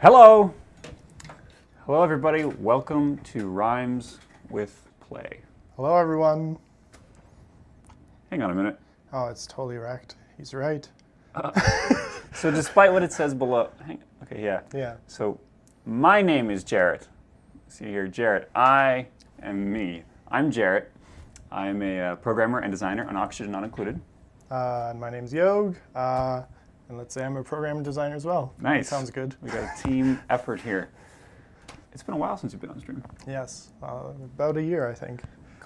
Hello! Hello everybody, welcome to Rhymes with Klei. Hello, everyone. Hang on a minute. Oh, it's totally wrecked. He's right. So despite what it says below, okay, yeah. Yeah. So my name is Jarrett. See here, Jarrett. I am me. I'm Jarrett. I'm a programmer and designer on Oxygen Not Included. And my name's Yog. And let's say I'm a programmer designer as well. Nice. That sounds good. We got a team effort here. It's been a while since you've been on stream. Yes. About a year, I think.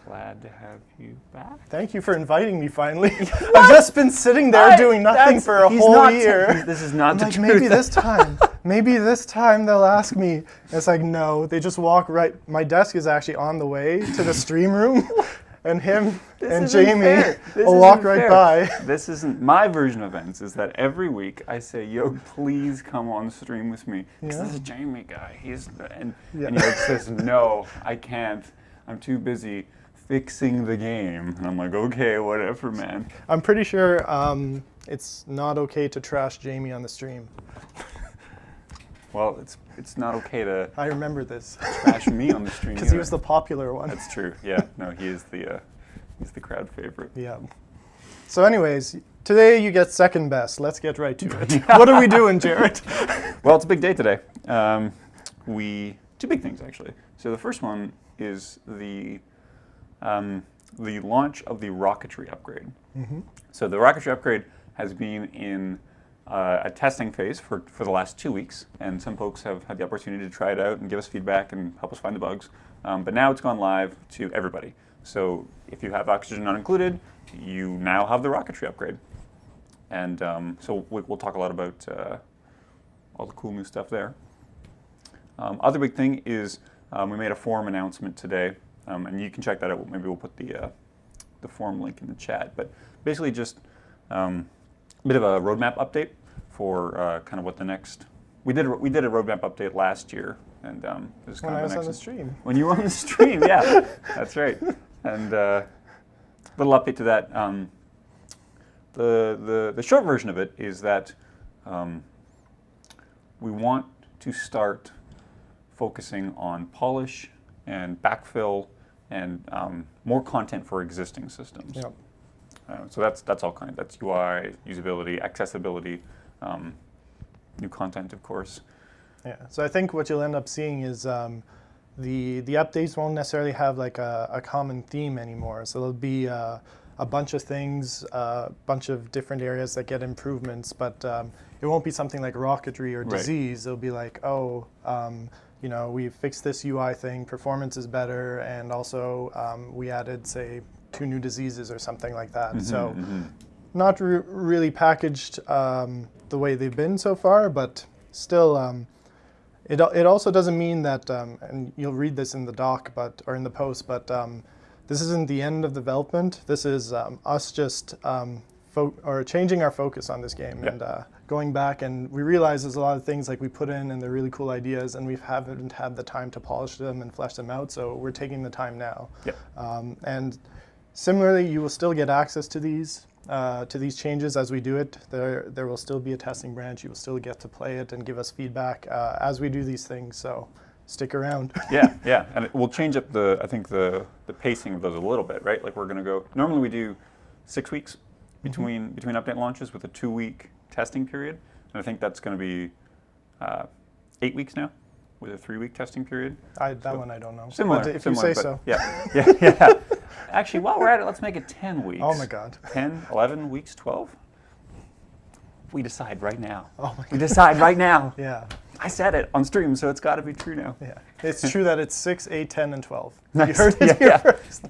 Glad to have you back. Thank you for inviting me finally. I've just been sitting there doing nothing for a whole year. This is not the like, truth. Maybe this time they'll ask me. And it's like, no, they just walk right. My desk is actually on the way to the stream room. And him and Jamie will walk right by. This isn't my version of events. Is that every week I say, "Yo, please come on stream with me." Because this is Jamie guy. And Yog says, "No, I can't. I'm too busy fixing the game." And I'm like, "Okay, whatever, man." I'm pretty sure it's not okay to trash Jamie on the stream. Well, it's not okay to. I remember this. Trash me on the stream because he was the popular one. That's true. Yeah. No, he's the crowd favorite. Yeah. So, anyways, today you get second best. Let's get right to it. What are we doing, Jarrett? Well, it's a big day today. Two big things actually. So the first one is the launch of the rocketry upgrade. Mm-hmm. So the rocketry upgrade has been in a testing phase for the last 2 weeks, and some folks have had the opportunity to try it out and give us feedback and help us find the bugs. But now it's gone live to everybody. So if you have Oxygen Not Included, you now have the rocketry upgrade. And so we'll talk a lot about all the cool new stuff there. Other big thing is we made a forum announcement today, and you can check that out. Maybe we'll put the forum link in the chat. But basically just bit of a roadmap update for kind of what the next. We did a roadmap update last year, and this is kind when of I was on the stream. When you were on the stream, yeah, that's right. And little update to that. The short version of it is that we want to start focusing on polish and backfill and more content for existing systems. Yep. So that's all kind of, that's UI, usability, accessibility, new content, of course. Yeah. So I think what you'll end up seeing is the updates won't necessarily have like a common theme anymore. So there'll be a bunch of things, a bunch of different areas that get improvements, but it won't be something like rocketry or disease. It'll be like, we fixed this UI thing, performance is better, and also we added, say, 2 new diseases or something like that. So not really packaged the way they've been so far, but still it also doesn't mean that, and you'll read this in the doc or in the post, but this isn't the end of development. This is us just changing our focus on this game. Yep. And going back, and we realize there's a lot of things like we put in and they're really cool ideas, and we haven't had the time to polish them and flesh them out, so we're taking the time now. Yep. And similarly, you will still get access to these changes as we do it. There will still be a testing branch. You will still get to play it and give us feedback as we do these things. So stick around. Yeah, and we'll change up the pacing of those a little bit, right? Like we're going to go. Normally we do 6 weeks between update launches with a 2-week testing period, and I think that's going to be 8 weeks now with a 3-week testing period. That one I don't know. Similar, if you say so. Yeah. Actually, while we're at it, let's make it 10 weeks. Oh my God. 10, 11 weeks, 12? We decide right now. Oh my God. We decide right now. Yeah. I said it on stream, so it's got to be true now. Yeah. It's true that it's 6, 8, 10, and 12. Nice. You heard it here first.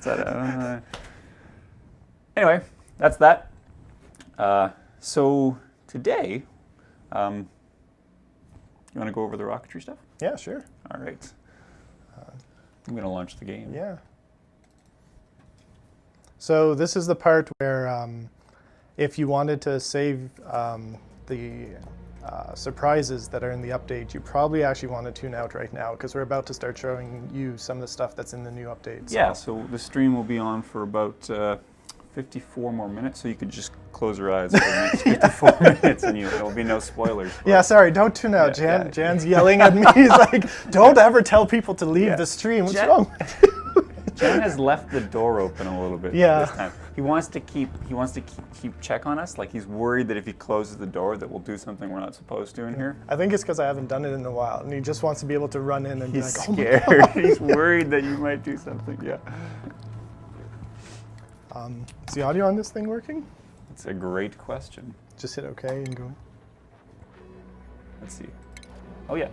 Anyway, that's that. So today, you want to go over the rocketry stuff? Yeah, sure. All right. I'm going to launch the game. Yeah. So this is the part where if you wanted to save the surprises that are in the update, you probably actually want to tune out right now, because we're about to start showing you some of the stuff that's in the new updates. Yeah, so the stream will be on for about 54 more minutes, so you could just close your eyes for the next 54 minutes and there'll be no spoilers. Yeah, sorry, don't tune out. Yeah, Jan's yelling at me. He's like, don't ever tell people to leave the stream. What's wrong with you? Jan has left the door open a little bit this time. He wants to keep check on us. Like, he's worried that if he closes the door that we'll do something we're not supposed to in here. I think it's because I haven't done it in a while, and he just wants to be able to run in and He's be like, scared. oh my God. He's worried that you might do something. Yeah. Is the audio on this thing working? It's a great question. Just hit OK and go. Let's see. Oh yeah.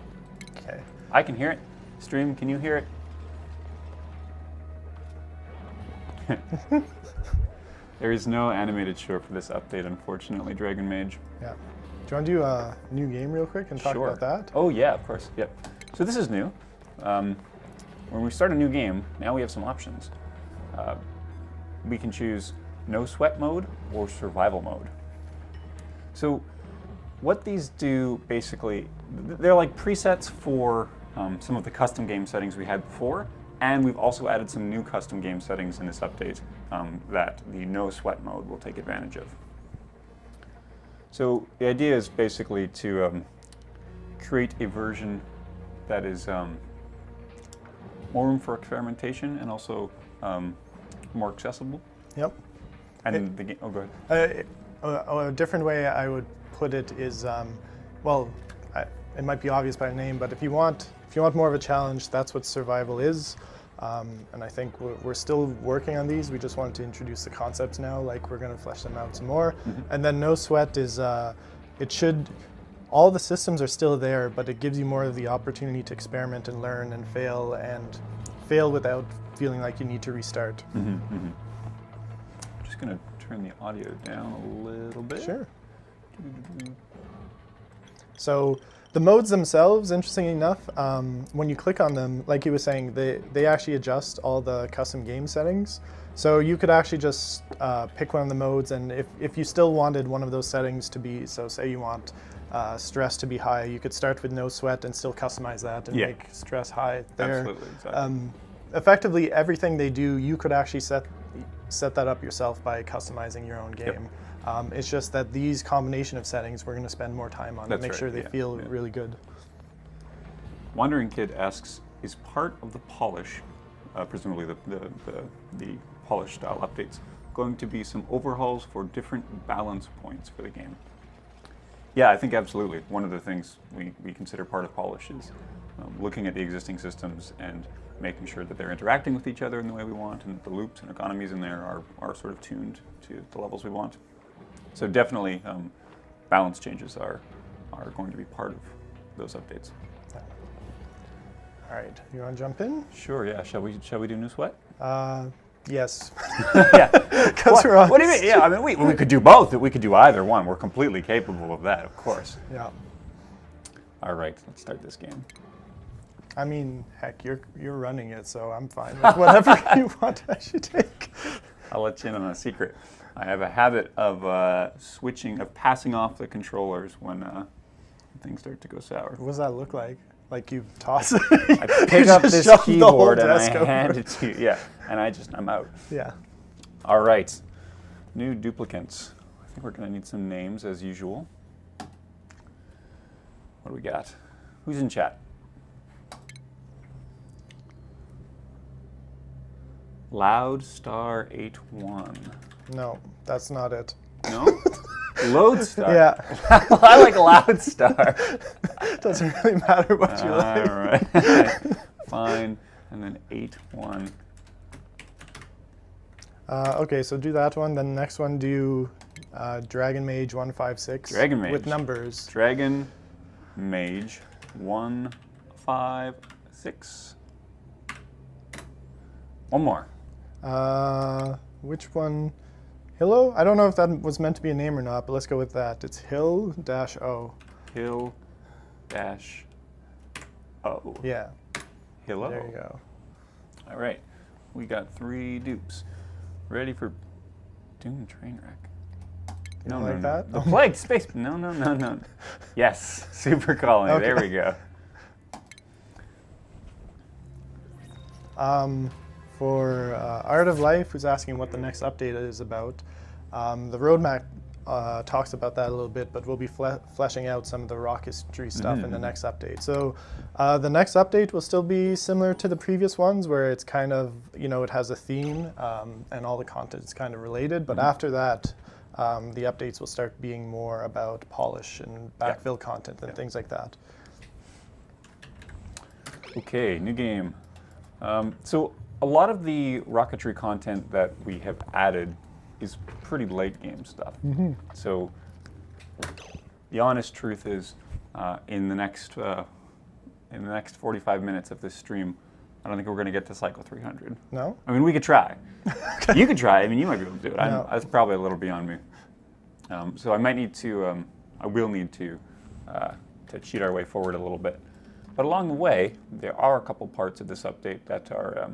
Okay. I can hear it. Stream, can you hear it? There is no animated short for this update, unfortunately, Dragon Mage. Yeah. Do you want to do a new game real quick and talk about that? Oh yeah, of course. Yep. So this is new. When we start a new game, now we have some options. We can choose no sweat mode or survival mode. So what these do basically, they're like presets for some of the custom game settings we had before, and we've also added some new custom game settings in this update that the no sweat mode will take advantage of. So the idea is basically to create a version that is more room for experimentation and also more accessible. Yep. And the game. Oh, go ahead. A different way I would put it is, well, it might be obvious by name, but if you want more of a challenge, that's what survival is. And I think we're still working on these. We just wanted to introduce the concepts now, like we're going to flesh them out some more. Mm-hmm. And then no sweat is, all the systems are still there, but it gives you more of the opportunity to experiment and learn and fail without feeling like you need to restart. Mm-hmm, mm-hmm. I'm just going to turn the audio down a little bit. Sure. So the modes themselves, interestingly enough, when you click on them, like he was saying, they actually adjust all the custom game settings. So you could actually just pick one of the modes, and if you still wanted one of those settings to be, so say you want stress to be high, you could start with no sweat and still customize that and make stress high there. Absolutely, exactly. Effectively, everything they do, you could actually set that up yourself by customizing your own game. Yep. It's just that these combination of settings we're going to spend more time on to make sure they feel really good. Wandering Kid asks, is part of the polish, presumably the polish style updates, going to be some overhauls for different balance points for the game? Yeah, I think absolutely. One of the things we consider part of polish is looking at the existing systems and making sure that they're interacting with each other in the way we want, and that the loops and economies in there are sort of tuned to the levels we want. So definitely balance changes are going to be part of those updates. All right, you want to jump in? Sure, yeah. Shall we do new sweat? Yes. Yeah. Because we're on. What do you mean? Yeah, I mean we could do both. We could do either one. We're completely capable of that, of course. Yeah. All right, let's start this game. I mean, heck, you're running it, so I'm fine with whatever you want I should take. I'll let you in on a secret. I have a habit of passing off the controllers when things start to go sour. What does that look like? Like you toss it? I pick up this keyboard and I hand it to you. Yeah, and I'm out. Yeah. All right, new duplicants. I think we're going to need some names as usual. What do we got? Who's in chat? Loudstar81. No, that's not it. No? Lodestar? Yeah. I like Loudstar. Doesn't really matter what you like. All right. Fine. And then 81. Okay, so do that one. Then the next one, do Dragon Mage 156. Dragon Mage. With numbers. Dragon Mage 156. One more. Which one? Hillo? I don't know if that was meant to be a name or not, but let's go with that. It's Hill-O. Hill-O. Yeah. Hillo. There you go. All right. We got 3 dupes. Ready for Doom Trainwreck. You don't like that? The Plague Space. No. Yes. Super Colony. Okay. There we go. For Art of Life, who's asking what the next update is about, the roadmap talks about that a little bit, but we'll be fleshing out some of the rocketry stuff in the next update. So the next update will still be similar to the previous ones, where it's kind of, it has a theme and all the content is kind of related. But after that, the updates will start being more about polish and backfill content and things like that. Okay, new game. So a lot of the rocketry content that we have added is pretty late game stuff. So the honest truth is, in the next 45 minutes of this stream, I don't think we're going to get to cycle 300. No? I mean, we could try. You could try. I mean, you might be able to do it. No. That's probably a little beyond me. So I might need to, I will need to cheat our way forward a little bit. But along the way, there are a couple parts of this update that are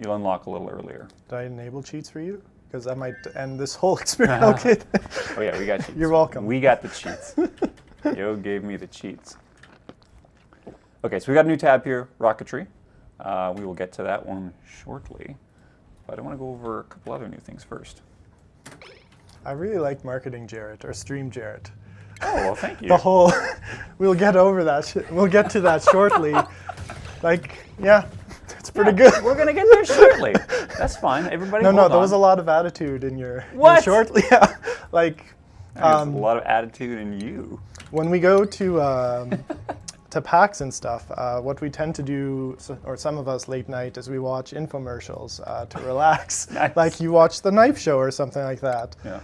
you'll unlock a little earlier. Did I enable cheats for you? Because that might end this whole experience. Okay. Oh yeah, we got cheats. You're welcome. We got the cheats. Yo gave me the cheats. Okay, so we got a new tab here, rocketry. We will get to that one shortly. But I want to go over a couple other new things first. I really like marketing Jarrett, or stream Jarrett. Oh, well, thank you. The whole, we'll get over that. We'll get to that shortly. It's pretty good. We're gonna get there shortly. That's fine. Everybody. No, there was a lot of attitude in your What? shortly. Yeah, There's a lot of attitude in you. when we go to PAX and stuff, what we tend to do, or some of us late night, is we watch infomercials to relax. Nice. Like you watch the knife show or something like that. Yeah.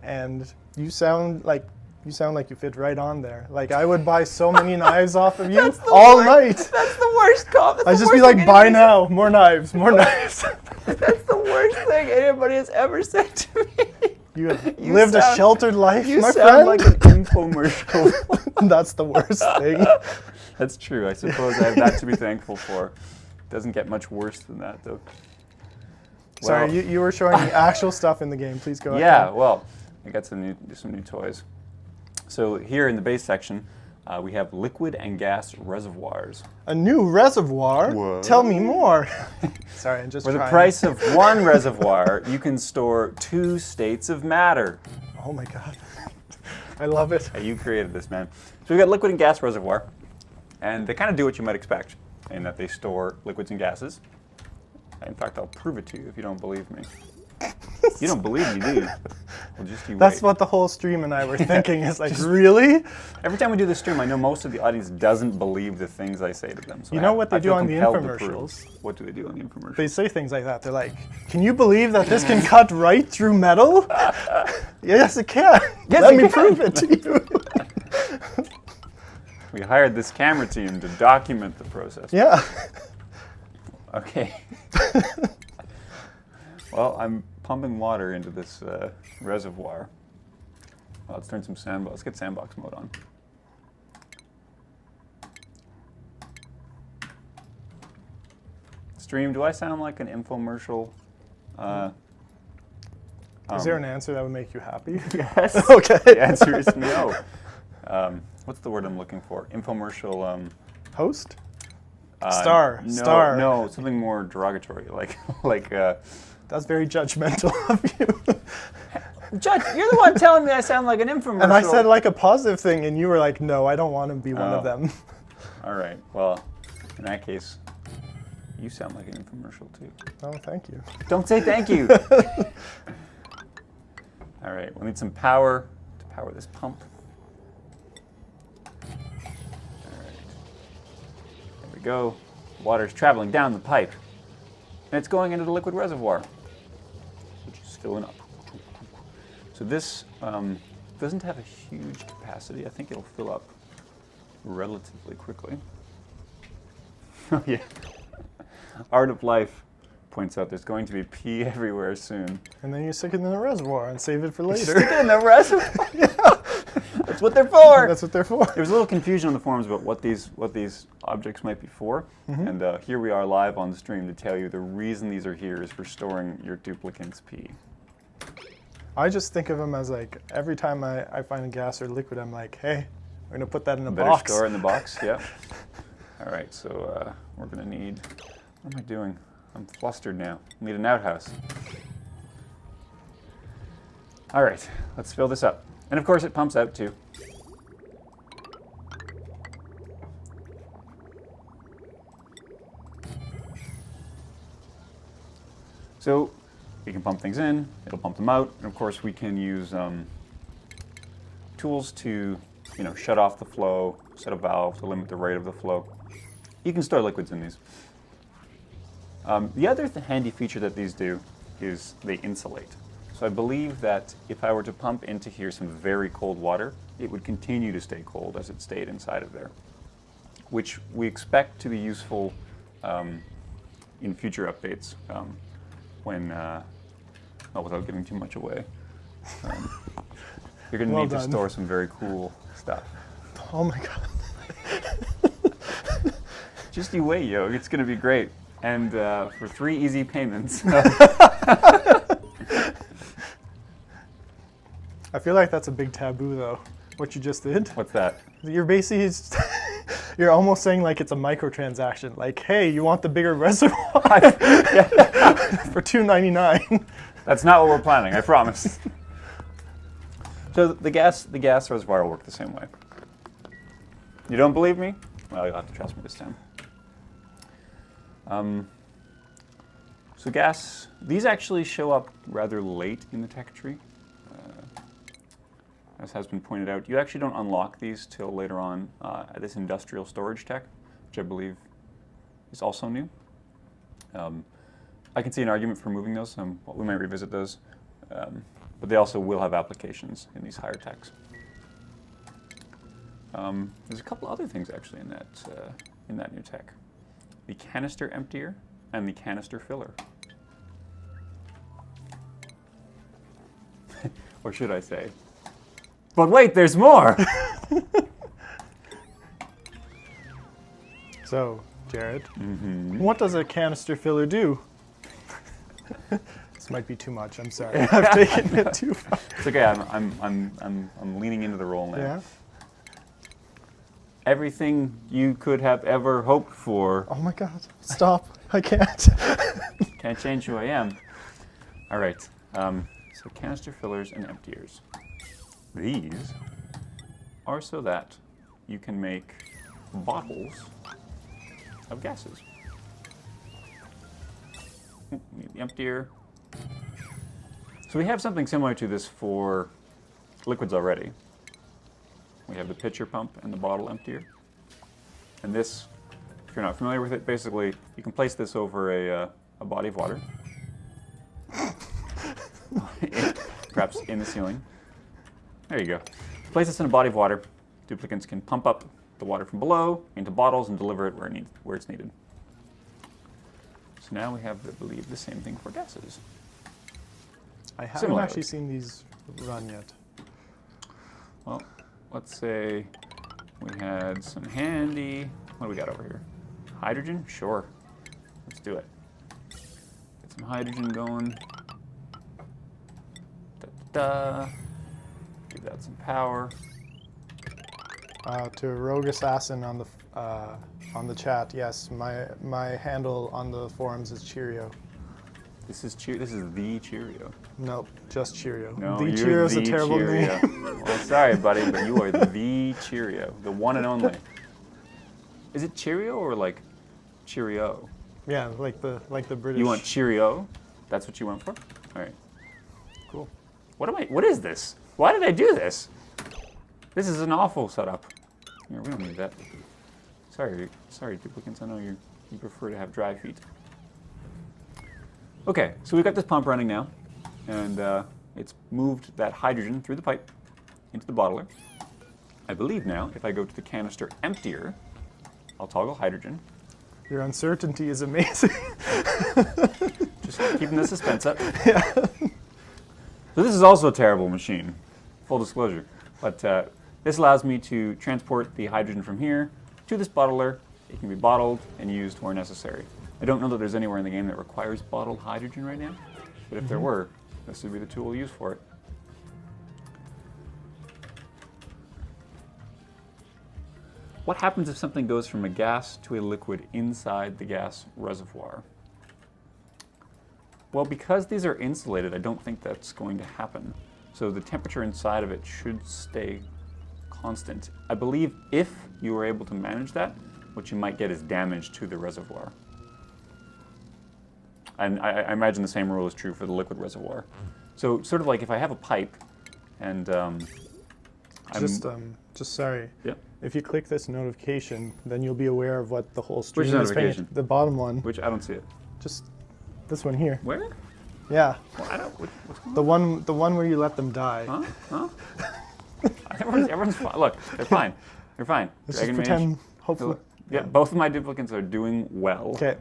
And you sound like you fit right on there. Like I would buy so many knives off of you all night. That's the worst comment. I'd just be like, buy now, more knives, more knives. That's the worst thing anybody has ever said to me. You have lived a sheltered life, You my sound friend. like an infomercial. That's the worst thing. That's true. I suppose I have that to be thankful for. Doesn't get much worse than that, though. Sorry, Well, you were showing me actual stuff in the game. Please go ahead. Yeah, well, I got some new toys. So here in the base section, we have liquid and gas reservoirs. A new reservoir? What? Tell me more. Sorry, I'm just For the trying. price of one reservoir, you can store 2 states of matter. Oh my god. I love it. Hey, you created this, man. So we've got liquid and gas reservoir, and they kind of do what you might expect, in that they store liquids and gases. In fact, I'll prove it to you if you don't believe me. You don't believe me, do you? Well, just you That's wait. what the whole stream and I were thinking is like, really? Every time we do this stream, I know most of the audience doesn't believe the things I say to them. So You know what they I do feel on the compelled to prove. infomercials? What do they do on the infomercials? They say things like that. They're like, can you believe that this can cut right through metal? Yes, it can. Yes, Let it me can. prove it to you. We hired this camera team to document the process. Yeah. Okay. Well, I'm pumping water into this reservoir. Well, let's turn some sandbox. Let's get sandbox mode on. Stream, do I sound like an infomercial? Is there an answer that would make you happy? Yes. Okay. The answer is no. What's the word I'm looking for? Infomercial. Host? No, Star. No, something more derogatory, like. That's very judgmental of you. Judge, you're the one telling me I sound like an infomercial. And I said like a positive thing, and you were like, no, I don't want to be one of them. All right. Well, in that case, you sound like an infomercial too. Oh, thank you. Don't say thank you. All right. We'll need some power to power this pump. All right. There we go. Water's traveling down the pipe, and it's going into the liquid reservoir, which is filling up. So this doesn't have a huge capacity. I think it'll fill up relatively quickly. Oh yeah. Art of Life points out there's going to be pee everywhere soon. And then you stick it in the reservoir and save it for later. Stick it in the reservoir. That's what they're for. That's what they're for. There was a little confusion on the forums about what these objects might be for, and here we are live on the stream to tell you the reason these are here is for storing your duplicant's pee. I just think of them as like, every time I find a gas or liquid, I'm like, hey, we're going to put that in a Better box. store it in the box, yeah. All right, so we're gonna need, what am I doing? I'm flustered now. I need an outhouse. All right, let's fill this up. And of course it pumps out too. So we can pump things in, it'll pump them out, and of course we can use tools to, shut off the flow, set a valve to limit the rate of the flow. You can store liquids in these. The other handy feature that these do is they insulate. So I believe that if I were to pump into here some very cold water, it would continue to stay cold as it stayed inside of there, which we expect to be useful in future updates when, without giving too much away. You're going to need to store some very cool stuff. Oh my god. Just you wait, yo. It's going to be great. And for 3 easy payments. I feel like that's a big taboo, though, what you just did. What's that? You're basically, you're almost saying like it's a microtransaction. Like, hey, you want the bigger reservoir for $2.99? That's not what we're planning, I promise. So the gas reservoir will work the same way. You don't believe me? Well, you'll have to trust me this time. So gas, these actually show up rather late in the tech tree. As has been pointed out, you actually don't unlock these till later on at this industrial storage tech, which I believe is also new. I can see an argument for moving those, we might revisit those, but they also will have applications in these higher techs. There's a couple other things actually in that new tech. The canister emptier and the canister filler. Or should I say, but wait, there's more! So, Jared, what does a canister filler do? This might be too much, I'm sorry. I've taken it too far. It's okay, I'm leaning into the role now. Yeah? Everything you could have ever hoped for. Oh my god, stop. I can't. Can't change who I am. All right, so canister fillers and emptiers. These are so that you can make bottles of gases. Need the emptier. So we have something similar to this for liquids already. We have the pitcher pump and the bottle emptier. And this, if you're not familiar with it, basically you can place this over a body of water, perhaps in the ceiling. There you go. Place this in a body of water. Duplicants can pump up the water from below into bottles and deliver it where it's needed. So now we have, I believe, the same thing for gases. I haven't actually seen these run yet. Well, let's say we had some handy, what do we got over here? Hydrogen? Sure. Let's do it. Get some hydrogen going. Da-da-da. Give that some power. To Rogue Assassin on the chat, yes, my handle on the forums is Cheerio. This is the Cheerio. Nope, just Cheerio. No, the you're Cheerio's the a terrible Cheerio. name. Well, sorry, buddy, but you are the Cheerio, the one and only. Is it Cheerio or like Cheerio? Yeah, like the British. You want Cheerio? That's what you went for? All right. Cool. What is this? Why did I do this? This is an awful setup. Here, we don't need that. Sorry, duplicants. I know you prefer to have dry feet. Okay, so we've got this pump running now, and it's moved that hydrogen through the pipe into the bottler. I believe now, if I go to the canister emptier, I'll toggle hydrogen. Your uncertainty is amazing. Just keeping the suspense up. Yeah. So this is also a terrible machine, full disclosure. But this allows me to transport the hydrogen from here to this bottler. It can be bottled and used where necessary. I don't know that there's anywhere in the game that requires bottled hydrogen right now, but if there were, this would be the tool used for it. What happens if something goes from a gas to a liquid inside the gas reservoir? Well, because these are insulated, I don't think that's going to happen. So the temperature inside of it should stay constant. I believe if you were able to manage that, what you might get is damage to the reservoir. And I imagine the same rule is true for the liquid reservoir. So sort of like if I have a pipe and just sorry. Yeah. If you click this notification, then you'll be aware of what the whole stream Which is paying. notification? The bottom one. Which I don't see it. Just this one here. Where? Yeah. Well, I don't. What's going on? The one where you let them die. Huh? Everyone's fine. Look, they're fine. They're fine. Let's Dragon just Mage. pretend. Hopefully. Yeah, both of my duplicates are doing well. Okay.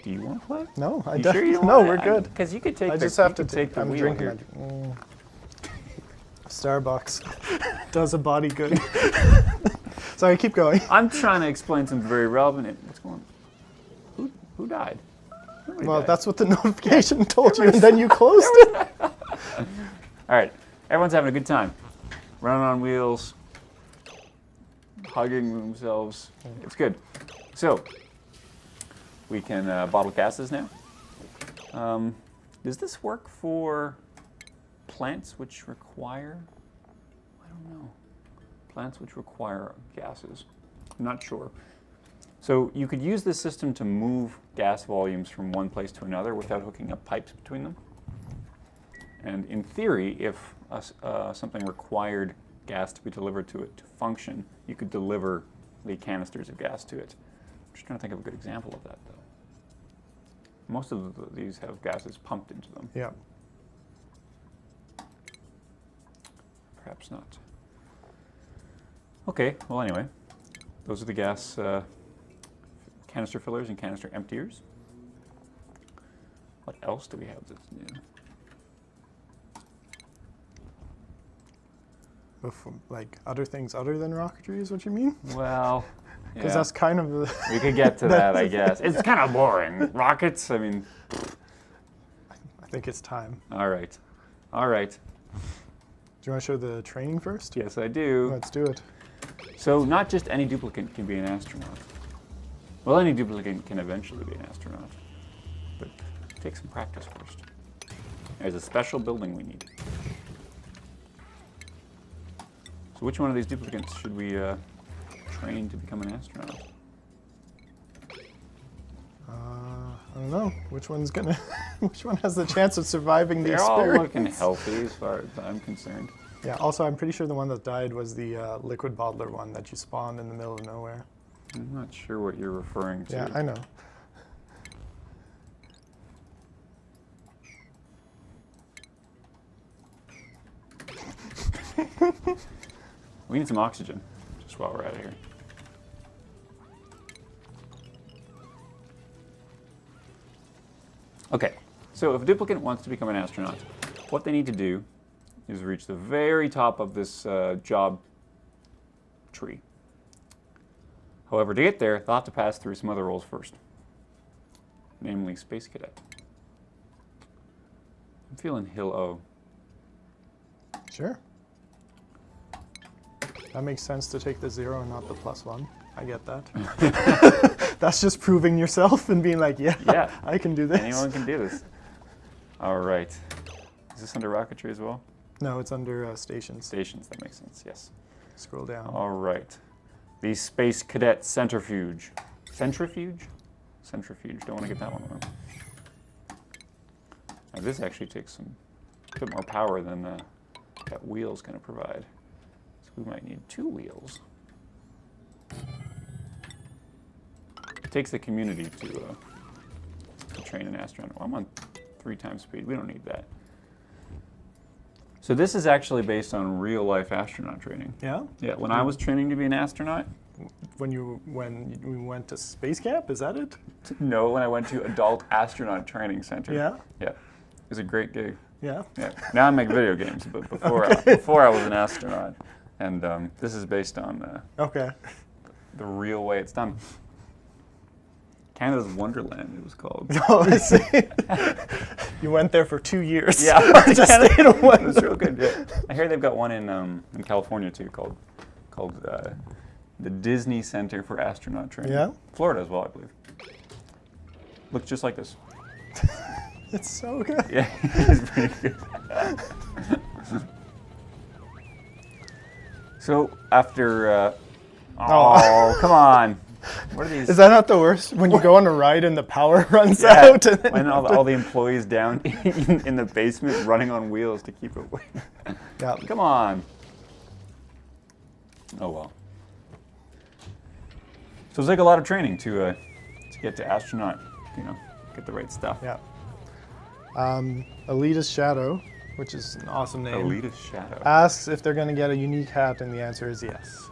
Do you want to play? No, I You don't. sure you don't No, want we're good. Because you could take. I the, just have you to could take the I'm wheel drinking. here. Starbucks does a body good. Sorry, keep going. I'm trying to explain something very relevant. What's going on? Who died? Nobody Well, died. that's what the notification told you, and then you closed it. All right, everyone's having a good time. Running on wheels, hugging themselves. It's good. So, we can bottle gases now. Does this work for plants which require, I don't know, plants which require gases? I'm not sure. So you could use this system to move gas volumes from one place to another without hooking up pipes between them. And in theory, if something required gas to be delivered to it to function, you could deliver the canisters of gas to it. I'm just trying to think of a good example of that, though. Most of these have gases pumped into them. Yeah. Perhaps not. Okay, well anyway, those are the gas canister fillers and canister emptiers. What else do we have that's new? Like other things other than rocketry is what you mean? Well, Because yeah, that's kind of the... we could get to that, I guess. It's kind of boring. Rockets, I mean... I think it's time. All right. All right. Do you want to show the training first? Yes, I do. Let's do it. So not just any duplicate can be an astronaut. Well, any duplicate can eventually be an astronaut. But take some practice first. There's a special building we need. So which one of these duplicates should we train to become an astronaut? I don't know. Which one's gonna... Which one has the chance of surviving the They're experience? all looking healthy as far as I'm concerned. Yeah, also I'm pretty sure the one that died was the liquid bottler one that you spawned in the middle of nowhere. I'm not sure what you're referring to. Yeah, I know. We need some oxygen, just while we're out of here. Okay, so if a duplicate wants to become an astronaut, what they need to do is reach the very top of this job tree. However, to get there, they'll have to pass through some other roles first, namely Space Cadet. I'm feeling Hill O. Sure. That makes sense to take the 0 and not the +1. I get that. That's just proving yourself and being like, yeah, I can do this. Anyone can do this. All right. Is this under rocketry as well? No, it's under stations. Stations, that makes sense, yes. Scroll down. All right. The Space Cadet Centrifuge. Centrifuge? Centrifuge. Don't want to get that one wrong. Now this actually takes a bit more power than that wheel's going to provide. So we might need 2 wheels. It takes the community to train an astronaut. Well, I'm on 3 times speed. We don't need that. So this is actually based on real-life astronaut training. Yeah? Yeah, when I was training to be an astronaut. When you went to space camp, is that it? No, when I went to Adult Astronaut Training Center. Yeah? Yeah. It was a great gig. Yeah? Yeah. Now I make video games, but before I was an astronaut. And this is based on Okay. the real way it's done. Canada's Wonderland, it was called. Oh, I see. You went there for 2 years. Yeah, Just stayed away. it was real good. Yeah. I hear they've got one in California too, called The Disney Center for Astronaut Training. Yeah? Florida as well, I believe. Looks just like this. It's so good. Yeah, it's pretty good. So after, come on. What are these? Is that not the worst? When you go on a ride and the power runs Yeah, out? And then when all the employees down in the basement running on wheels to keep it away. yeah. Come on. Oh well. So it's like a lot of training to get to astronaut, get the right stuff. Yeah. Elitist Shadow, which is an awesome name, Elitist Shadow. asks if they're going to get a unique hat, and the answer is yes.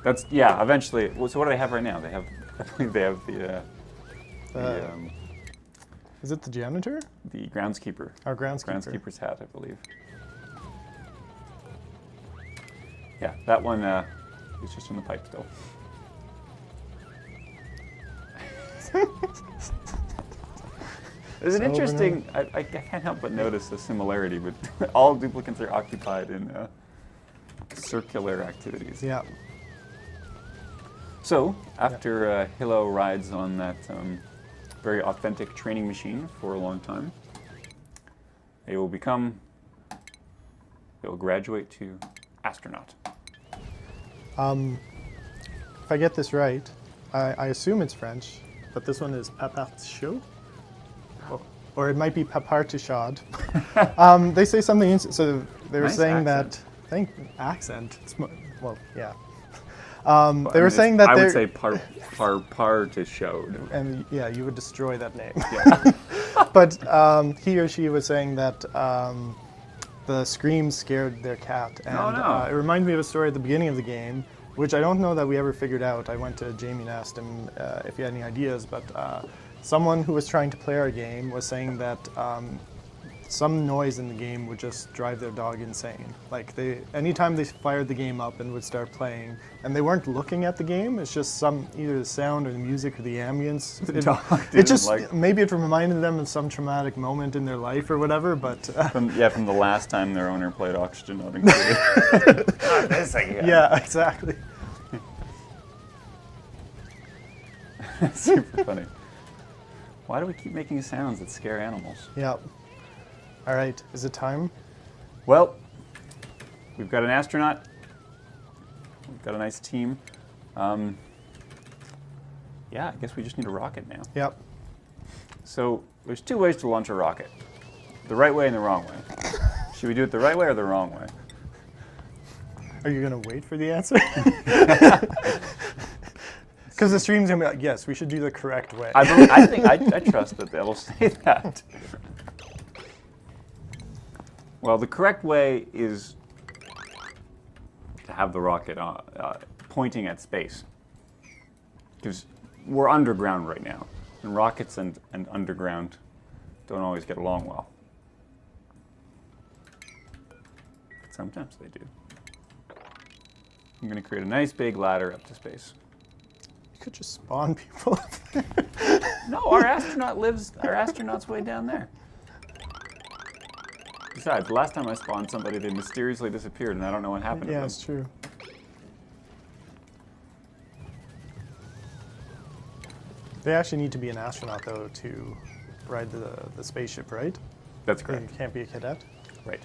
That's eventually. So what do they have right now? They have, I believe they have Is it the janitor? the groundskeeper. Our groundskeeper. Groundskeeper's hat, I believe. Yeah, that one is just in the pipe still. There's an interesting. I can't help but notice a similarity, but all duplicants are occupied in circular activities. Yeah. So after Hilo rides on that very authentic training machine for a long time, they will graduate to astronaut. If I get this right, I assume it's French, but this one is Papartichot? Or it might be Papartichad. They say something, so they were Nice saying accent. that, accent, well, yeah. Well, They were saying that I they're, would say par to show. and yeah, you would destroy that name. Yeah. But he or she was saying that the screams scared their cat. And Oh, no. It reminded me of a story at the beginning of the game, which I don't know that we ever figured out. I went to Jamie and asked him if he had any ideas, but someone who was trying to play our game was saying that some noise in the game would just drive their dog insane. Like anytime they fired the game up and would start playing, and they weren't looking at the game, it's just either the sound or the music or the ambience. The dog It didn't just like- maybe it reminded them of some traumatic moment in their life or whatever. But From the last time their owner played Oxygen Not Included. Not this again. yeah, exactly. Super funny. Why do we keep making sounds that scare animals? Yeah. All right, is it time? Well, we've got an astronaut. We've got a nice team. Yeah, I guess we just need a rocket now. Yep. So there's two ways to launch a rocket. The right way and the wrong way. Should we do it the right way or the wrong way? Are you gonna wait for the answer? Because the stream's gonna be like, yes, we should do the correct way. I trust that they will say that. Well, the correct way is to have the rocket pointing at space. Because we're underground right now, and rockets and underground don't always get along well. But sometimes they do. I'm going to create a nice big ladder up to space. You could just spawn people. No, our astronaut's way down there. Besides, last time I spawned somebody, they mysteriously disappeared, and I don't know what happened to Yeah, them. it's true. They actually need to be an astronaut, though, to ride the spaceship, right? That's They correct. can't be a cadet. Right.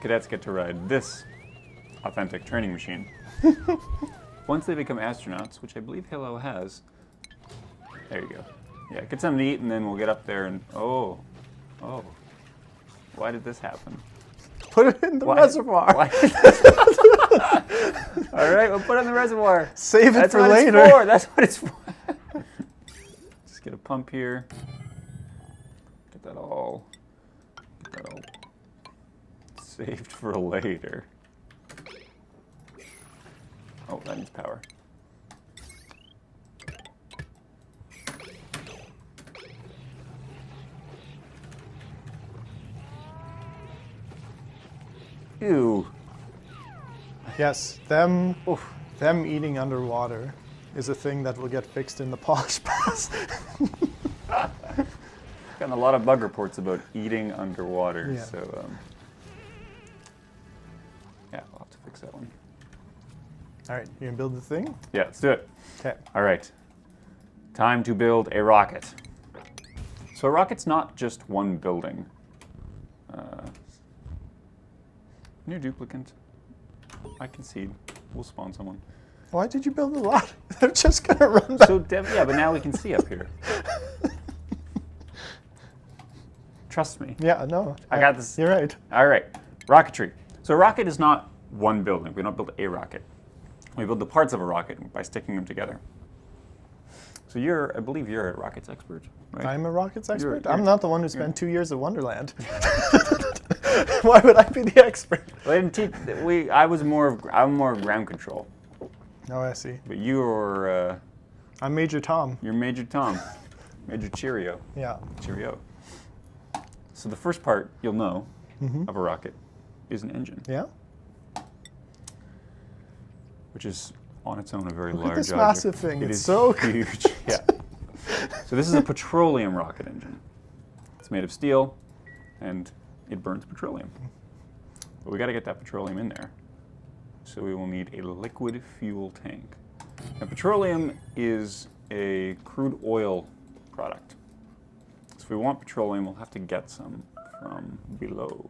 Cadets get to ride this authentic training machine. Once they become astronauts, which I believe Hilo has, there you go. Yeah, get something to eat, and then we'll get up there and, oh, why did this happen? Put it in the Why- reservoir. why- All right, we'll put it in the reservoir. Save it That's for what later. it's for. That's what it's for. Just get a pump here. Get that all saved for later. Oh, that needs power. Ew. Yes, them eating underwater is a thing that will get fixed in the polish pass. Gotten a lot of bug reports about eating underwater, Yeah. so yeah, we'll have to fix that one. All right, you gonna build the thing? Yeah, let's do it. Okay. All right. Time to build a rocket. So a rocket's not just one building. New duplicant. I concede. We'll spawn someone. Why did you build a lot? They're just gonna run back. So yeah, but now we can see up here. Trust me. Yeah, no. I got this. You're right. All right. Rocketry. So a rocket is not one building. We don't build a rocket. We build the parts of a rocket by sticking them together. So I believe you're a rockets expert, right? I'm a rockets expert? You're- I'm not the one who spent 2 years at Wonderland. Why would I be the expert? Well, I didn't teach. I'm more of ground control. Oh, I see. But you're I'm Major Tom. you're Major Tom, Major Cheerio, Yeah. Cheerio. So the first part you'll know of a rocket is an engine, Yeah? which is on its own a very Look large at this object. massive thing. It It's is so huge. Yeah. So this is a petroleum rocket engine. It's made of steel, and it burns petroleum. But we got to get that petroleum in there. So we will need a liquid fuel tank. Now, petroleum is a crude oil product. So if we want petroleum, we'll have to get some from below.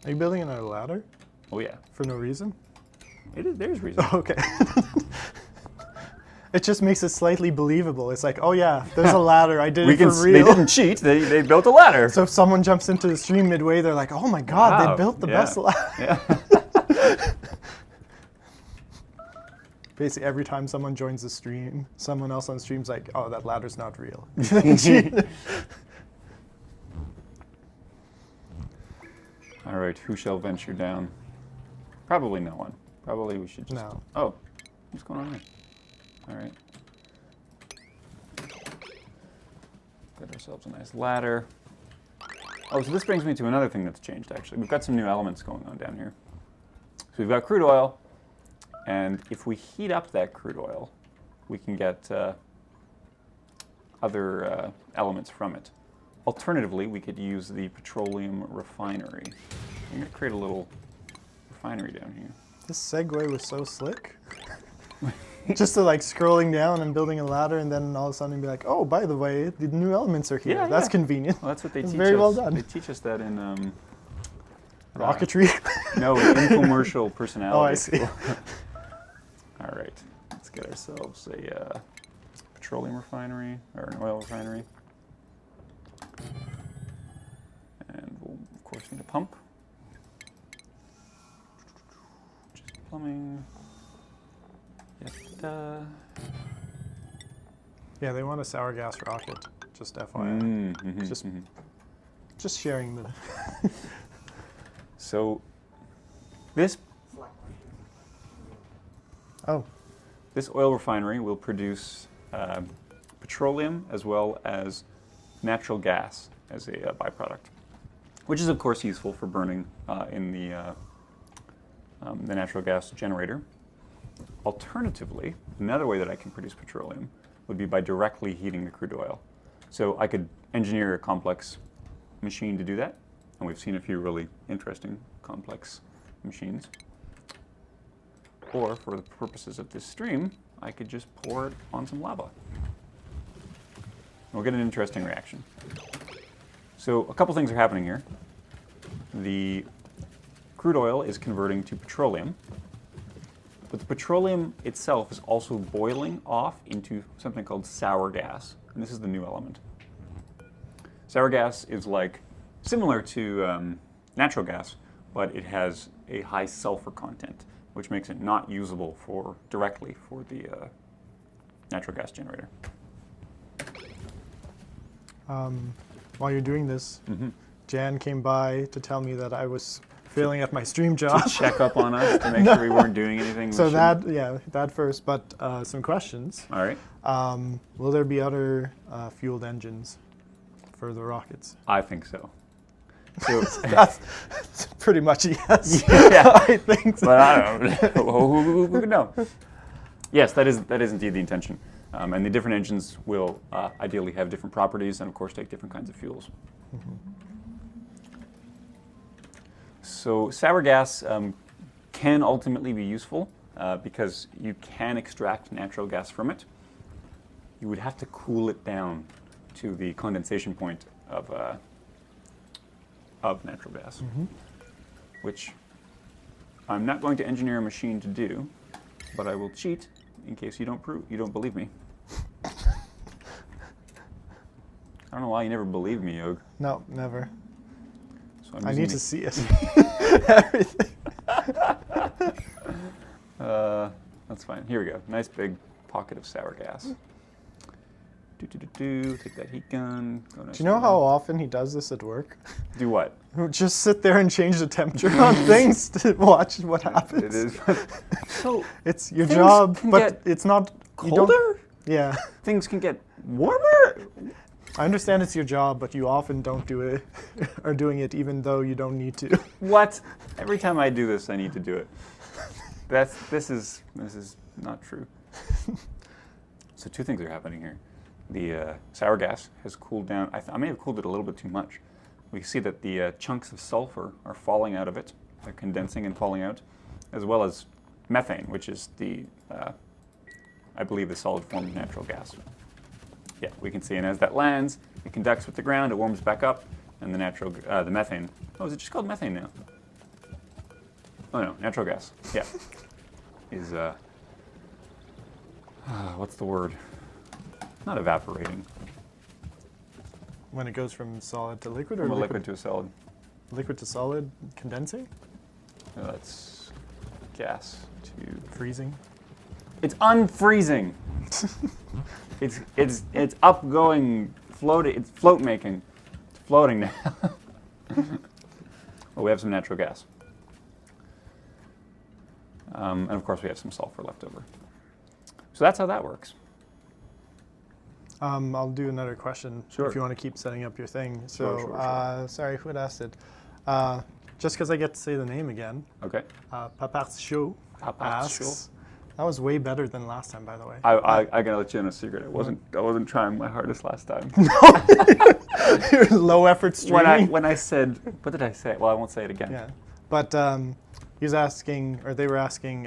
Are you building another ladder? Oh yeah, For no reason? there's reason. Okay. It just makes it slightly believable. It's like, oh yeah, there's a ladder. I did it for They real. didn't cheat. They built a ladder. So if someone jumps into the stream midway, they're like, oh my god, Wow, they built the yeah. best ladder. Yeah. Basically, every time someone joins the stream, someone else on the stream's like, oh, that ladder's not real. All right, who shall venture down? Probably no one. Probably we should just... No. Oh, what's going on here? All right. Get ourselves a nice ladder. Oh, so this brings me to another thing that's changed, actually. We've got some new elements going on down here. So we've got crude oil, and if we heat up that crude oil, we can get other elements from it. Alternatively, we could use the petroleum refinery. I'm going to create a little refinery down here. This segue was so slick. Just to like scrolling down and building a ladder, and then all of a sudden be like, oh, by the way, the new elements are here. Yeah, That's yeah. convenient. Well, that's what they It's teach very us. well done. They teach us that in Rocketry. no, in infomercial personality. Oh, I see. school. All right, let's get ourselves a petroleum refinery or an oil refinery, and we'll of course need a pump. Just plumbing. Yeah, they want a sour gas rocket. Just FYI. Just- mhm. Just sharing the. So this Oh, oil refinery will produce petroleum as well as natural gas as a byproduct, which is of course useful for burning in the natural gas generator. Alternatively, another way that I can produce petroleum would be by directly heating the crude oil. So I could engineer a complex machine to do that, and we've seen a few really interesting complex machines. Or for the purposes of this stream, I could just pour it on some lava. We'll get an interesting reaction. So a couple things are happening here. The crude oil is converting to petroleum, but the petroleum itself is also boiling off into something called sour gas, and this is the new element. Sour gas is similar to natural gas, but it has a high sulfur content, which makes it not usable directly for the natural gas generator. while you're doing this, Jan came by to tell me that I was failing at my stream job. To check up on us to make sure we weren't doing anything. So we shouldn't. that first, but some questions. All right. Will there be other fueled engines for the rockets? I think so. So, That's pretty much a yes. Yeah. I think so. but I don't know. Who could know? Yes, that is indeed the intention. And the different engines will ideally have different properties and, of course, take different kinds of fuels. So sour gas can ultimately be useful because you can extract natural gas from it. You would have to cool it down to the condensation point of natural gas, which I'm not going to engineer a machine to do, but I will cheat in case you don't believe me. I don't know why you never believe me, Yog. No, never. So I need to see it. everything. That's fine. Here we go. Nice big pocket of sour gas. Take that heat gun. Go nice Do you know how often he does this at work? Do what? Just sit there and change the temperature on things to watch what happens. It is. So it's your job, can but it's not colder. Yeah. Things can get warmer. I understand it's your job, but you often don't do it, or doing it even though you don't need to. What? Every time I do this, I need to do it. This is not true. So two things are happening here. The sour gas has cooled down. I may have cooled it a little bit too much. We see that the chunks of sulfur are falling out of it. They're condensing and falling out, as well as methane, which is I believe, the solid form of natural gas. Yeah, we can see, and as that lands, it conducts with the ground, it warms back up, and the methane. Oh, is it just called methane now? Oh no, natural gas. Yeah, is what's the word? Not evaporating. When it goes from solid to liquid, or From a liquid to a solid. Liquid to solid, condensing? No, that's gas to Freezing? It's unfreezing. It's upgoing, floating. It's float making. It's floating now. Well, we have some natural gas, and of course we have some sulfur left over. So that's how that works. I'll do another question Sure. if you want to keep setting up your thing. Sure. Sorry, who had asked it? Just because I get to say the name again. Okay. Papar's Show asks. That was way better than last time, by the way. I gotta let you in a secret. I wasn't trying my hardest last time. Your low effort streaming. When I said, what did I say? Well, I won't say it again. Yeah, but he was asking, or they were asking,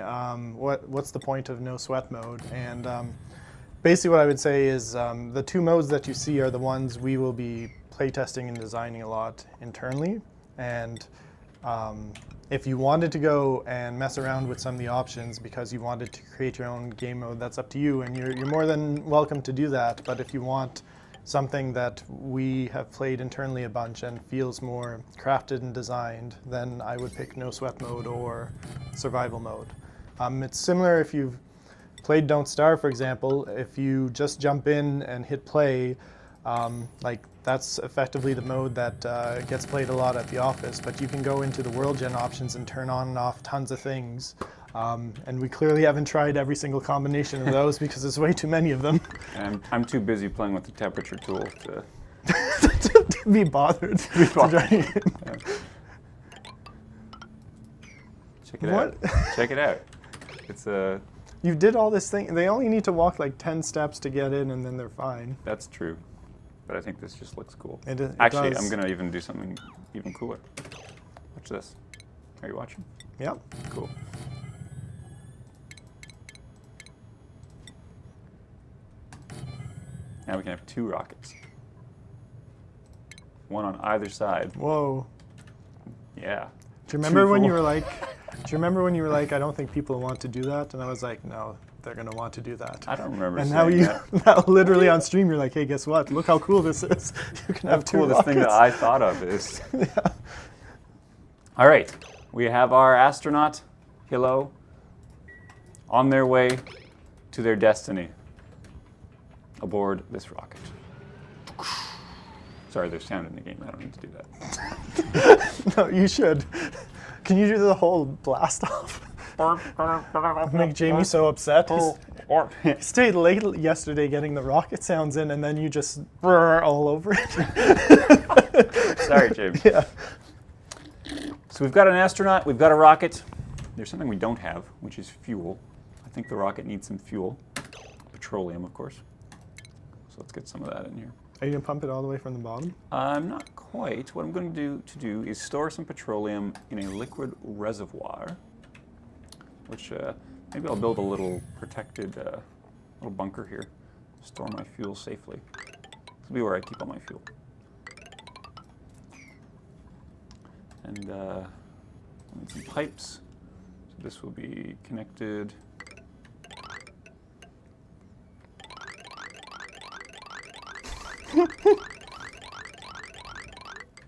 what's the point of no sweat mode? And basically, what I would say is the two modes that you see are the ones we will be playtesting and designing a lot internally. And if you wanted to go and mess around with some of the options because you wanted to create your own game mode, that's up to you, and you're more than welcome to do that. But if you want something that we have played internally a bunch and feels more crafted and designed, then I would pick no sweat mode or survival mode. It's similar if you've played Don't Starve, for example. If you just jump in and hit play, that's effectively the mode that gets played a lot at the office, but you can go into the world gen options and turn on and off tons of things. And we clearly haven't tried every single combination of those because there's way too many of them. And I'm too busy playing with the temperature tool to to be bothered. Yeah. Check it out. Check it out. It's a. You did all this thing. They only need to walk like 10 steps to get in, and then they're fine. That's true. But I think this just looks cool. It Actually, does. I'm going to even do something even cooler. Watch this. Are you watching? Yep. Cool. Now we can have two rockets. One on either side. Whoa. Yeah. Do you remember when you for were like, I don't think people want to do that? And I was like, no, they're going to want to do that. I don't remember And saying now that. now literally on stream, you're like, hey, guess what? Look how cool this is. You can How have two cool this rockets. thing that I thought of is. Yeah. All right. We have our astronaut, Hilo, on their way to their destiny aboard this rocket. Sorry, there's sound in the game. I don't need to do that. No, you should. Can you do the whole blast off? Make Jamie so upset. He stayed late yesterday getting the rocket sounds in, and then you just all over it. Sorry, Jamie. Yeah. So we've got an astronaut, we've got a rocket. There's something we don't have, which is fuel. I think the rocket needs some fuel. Petroleum, of course. So let's get some of that in here. Are you going to pump it all the way from the bottom? Not quite. What I'm going to do is store some petroleum in a liquid reservoir, which maybe I'll build a little protected little bunker here, store my fuel safely. This will be where I keep all my fuel. And some pipes. So this will be connected.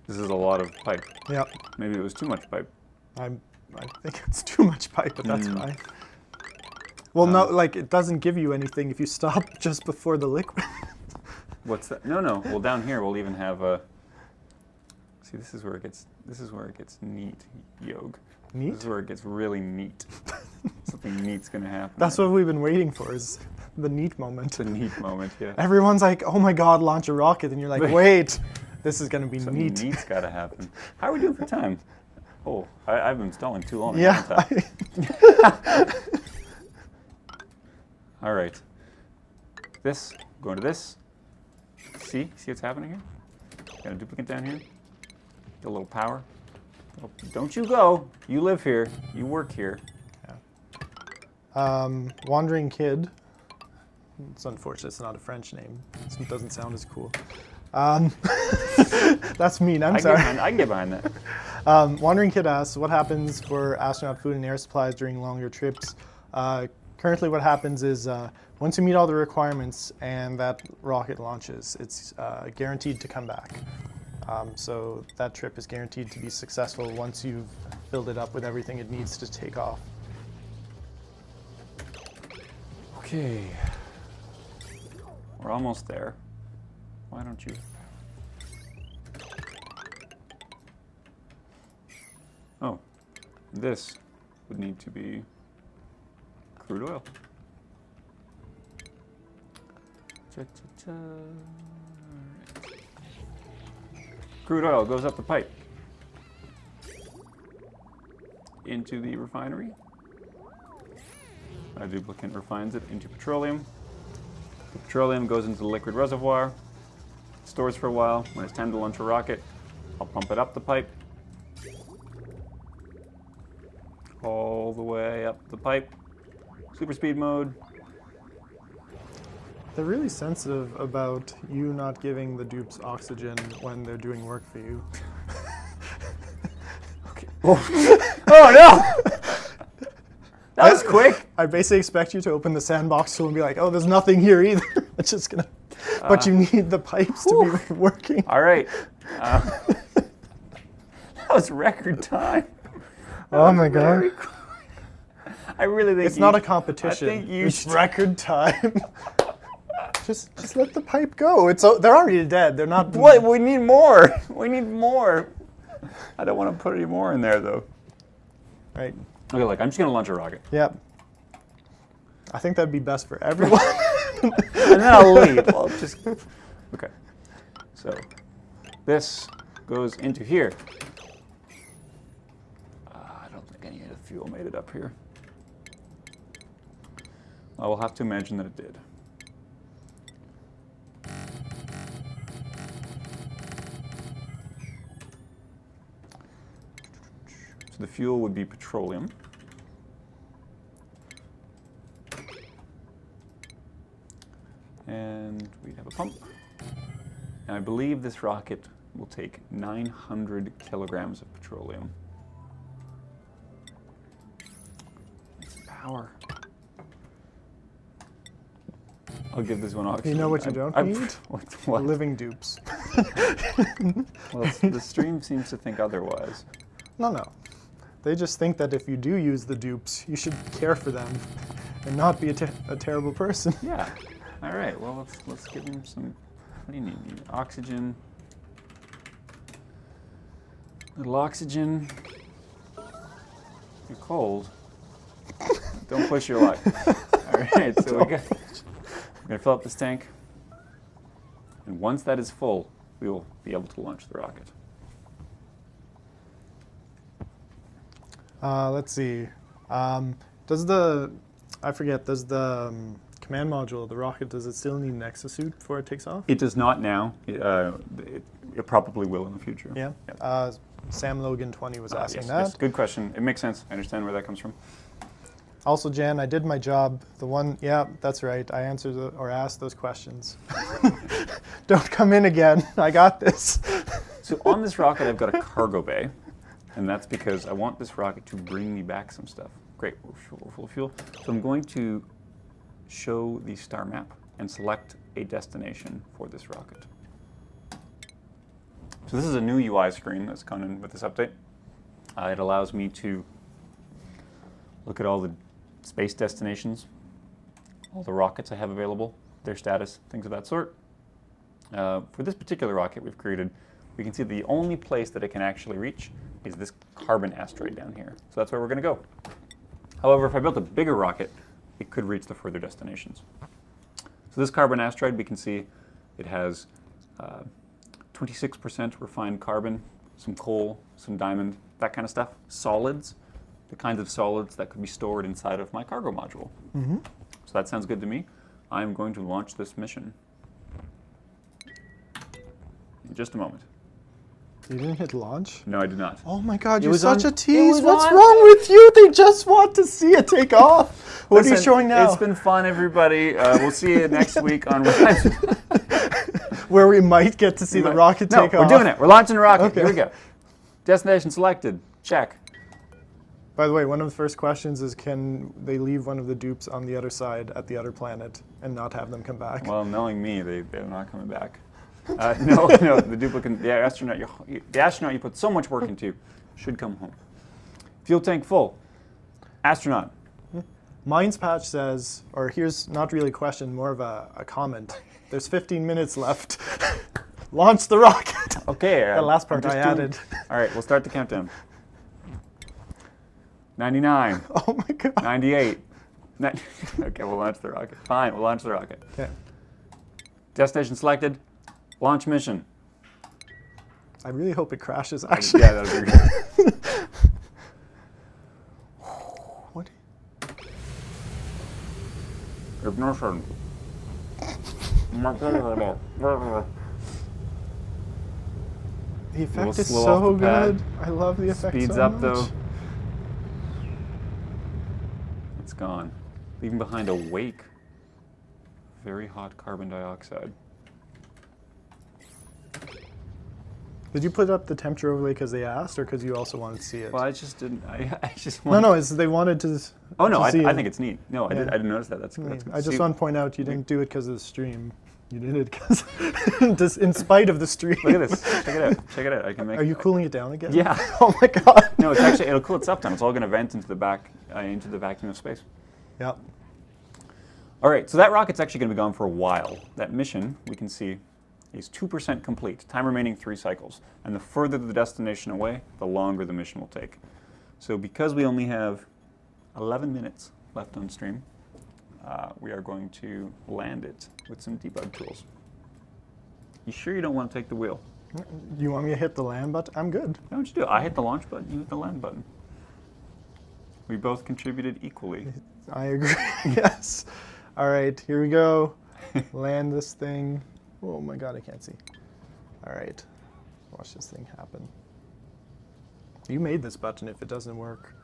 This is a lot of pipe. Yeah. Maybe it was too much pipe. I think it's too much pipe, but that's fine. Well, no, like it doesn't give you anything if you stop just before the liquid. What's that? No. Well, down here we'll even have a. See, this is where it gets neat, Yog. Neat? This is where it gets really neat. Something neat's gonna happen. That's what we've been waiting for, is the neat moment. The neat moment, yeah. Everyone's like, "Oh my God, launch a rocket," and you're like, "Wait, this is gonna be Something neat." neat's gotta happen. How are we doing for time? Oh, I've been stalling too long. Yeah. All right. This, going to this. See what's happening here? Got a duplicate down here. Get a little power. Oh, don't you go. You live here. You work here. Wandering Kid. It's unfortunate it's not a French name. It doesn't sound as cool. That's mean, I'm sorry. I can get behind that. Wandering Kid asks, what happens for astronaut food and air supplies during longer trips? Currently what happens is once you meet all the requirements and that rocket launches, it's guaranteed to come back. So that trip is guaranteed to be successful once you've filled it up with everything it needs to take off. Okay. We're almost there. Why don't you? Oh, this would need to be crude oil. Cha-cha-cha. Crude oil goes up the pipe into the refinery. A duplicate refines it into petroleum. The petroleum goes into the liquid reservoir, stores for a while. When it's time to launch a rocket, I'll pump it up the pipe, all the way up the pipe. Super speed mode. They're really sensitive about you not giving the dupes oxygen when they're doing work for you. Okay. Oh no! That was quick. I basically expect you to open the sandbox tool and be like, "Oh, there's nothing here either." It's just gonna. But you need the pipes to be working. All right. That was record time. Oh my God. I really think it's not a competition. I think you it's record time. Just let the pipe go. They're already dead. They're not. What? We need more. We need more. I don't want to put any more in there though. Right. Okay, look, I'm just gonna launch a rocket. Yep. I think that'd be best for everyone. And then I'll leave. I'll just. Okay. So, this goes into here. I don't think any of the fuel made it up here. I will have to imagine that it did. So the fuel would be petroleum. And we have a pump. And I believe this rocket will take 900 kilograms of petroleum. It's power. I'll give this one oxygen. You know what you don't need? What? Living dupes. Well, the stream seems to think otherwise. No. They just think that if you do use the dupes, you should care for them and not be a terrible person. Yeah. All right. Well, let's give him some. What do you need? You need oxygen. Little oxygen. You're cold. Don't push your luck. All right. So we're gonna fill up this tank, and once that is full, we will be able to launch the rocket. Let's see. Does the command module, the rocket, does it still need an exosuit before it takes off? It does not now. It probably will in the future. Yeah. Yep. Sam Logan 20 was asking yes, that. yes. Good question. It makes sense. I understand where that comes from. Also, Jan, I did my job. Yeah, that's right. I answered or asked those questions. Don't come in again. I got this. So on this rocket, I've got a cargo bay, and that's because I want this rocket to bring me back some stuff. Great, we're full of fuel. So I'm going to show the star map and select a destination for this rocket. So this is a new UI screen that's come in with this update. It allows me to look at all the space destinations, all the rockets I have available, their status, things of that sort. For this particular rocket we've created, we can see the only place that it can actually reach is this carbon asteroid down here. So that's where we're going to go. However, if I built a bigger rocket, it could reach the further destinations. So this carbon asteroid, we can see it has 26% refined carbon, some coal, some diamond, that kind of stuff. Solids, the kinds of solids that could be stored inside of my cargo module. Mm-hmm. So that sounds good to me. I'm going to launch this mission in just a moment. You didn't hit launch? No, I did not. Oh my God, It you're was such on- a tease. it was What's on- wrong with you? They just want to see it take off. What are you Listen, showing now? It's been fun, everybody. We'll see you next week on Rise. Where we might get to see the rocket No, take off. we're doing it. We're launching a rocket. Okay. Here we go. Destination selected. Check. By the way, one of the first questions is, can they leave one of the dupes on the other side at the other planet and not have them come back? Well, knowing me, they're not coming back. No, the duplicate, the astronaut you put so much work into should come home. Fuel tank full. Astronaut. Mine's patch says, or here's not really a question, more of a comment. There's 15 minutes left. Launch the rocket. Okay. The last part I'm just I added. All right, we'll start the countdown. 99. Oh my God. 98. Okay, we'll launch the rocket. Fine, we'll launch the rocket. Okay. Destination selected. Launch mission. I really hope it crashes, actually. Yeah, that would be good. What? Ignition. The effect is slow off so the pad. good. I love the effect Speeds so up much. though. It's gone. Leaving behind a wake. Very hot carbon dioxide. Did you put up the temperature overlay because they asked, or because you also wanted to see it? Well, I just didn't. I just No, wanted. no, it's they wanted to. Oh no, to I see it. think it's neat. No, I Yeah. didn't notice that. That's good. I just want to point out you didn't do it because of the stream. You did it because, in spite of the stream. Look at this. Check it out. Check it out. I can make. Are you cooling it down again? Yeah. Oh my God. No, it's actually it'll cool itself down. It's all going to vent into the back into the vacuum of space. Yeah. All right, so that rocket's actually going to be gone for a while. That mission, we can see, is 2% complete. Time remaining 3 cycles. And the further the destination away, the longer the mission will take. So because we only have 11 minutes left on stream, we are going to land it with some debug tools. You sure you don't want to take the wheel? You want me to hit the land button? I'm good. Why don't you do it? I hit the launch button, you hit the land button. We both contributed equally. I agree. Yes. All right, here we go. Land this thing. Oh my God, I can't see. All right, watch this thing happen. You made this button if it doesn't work.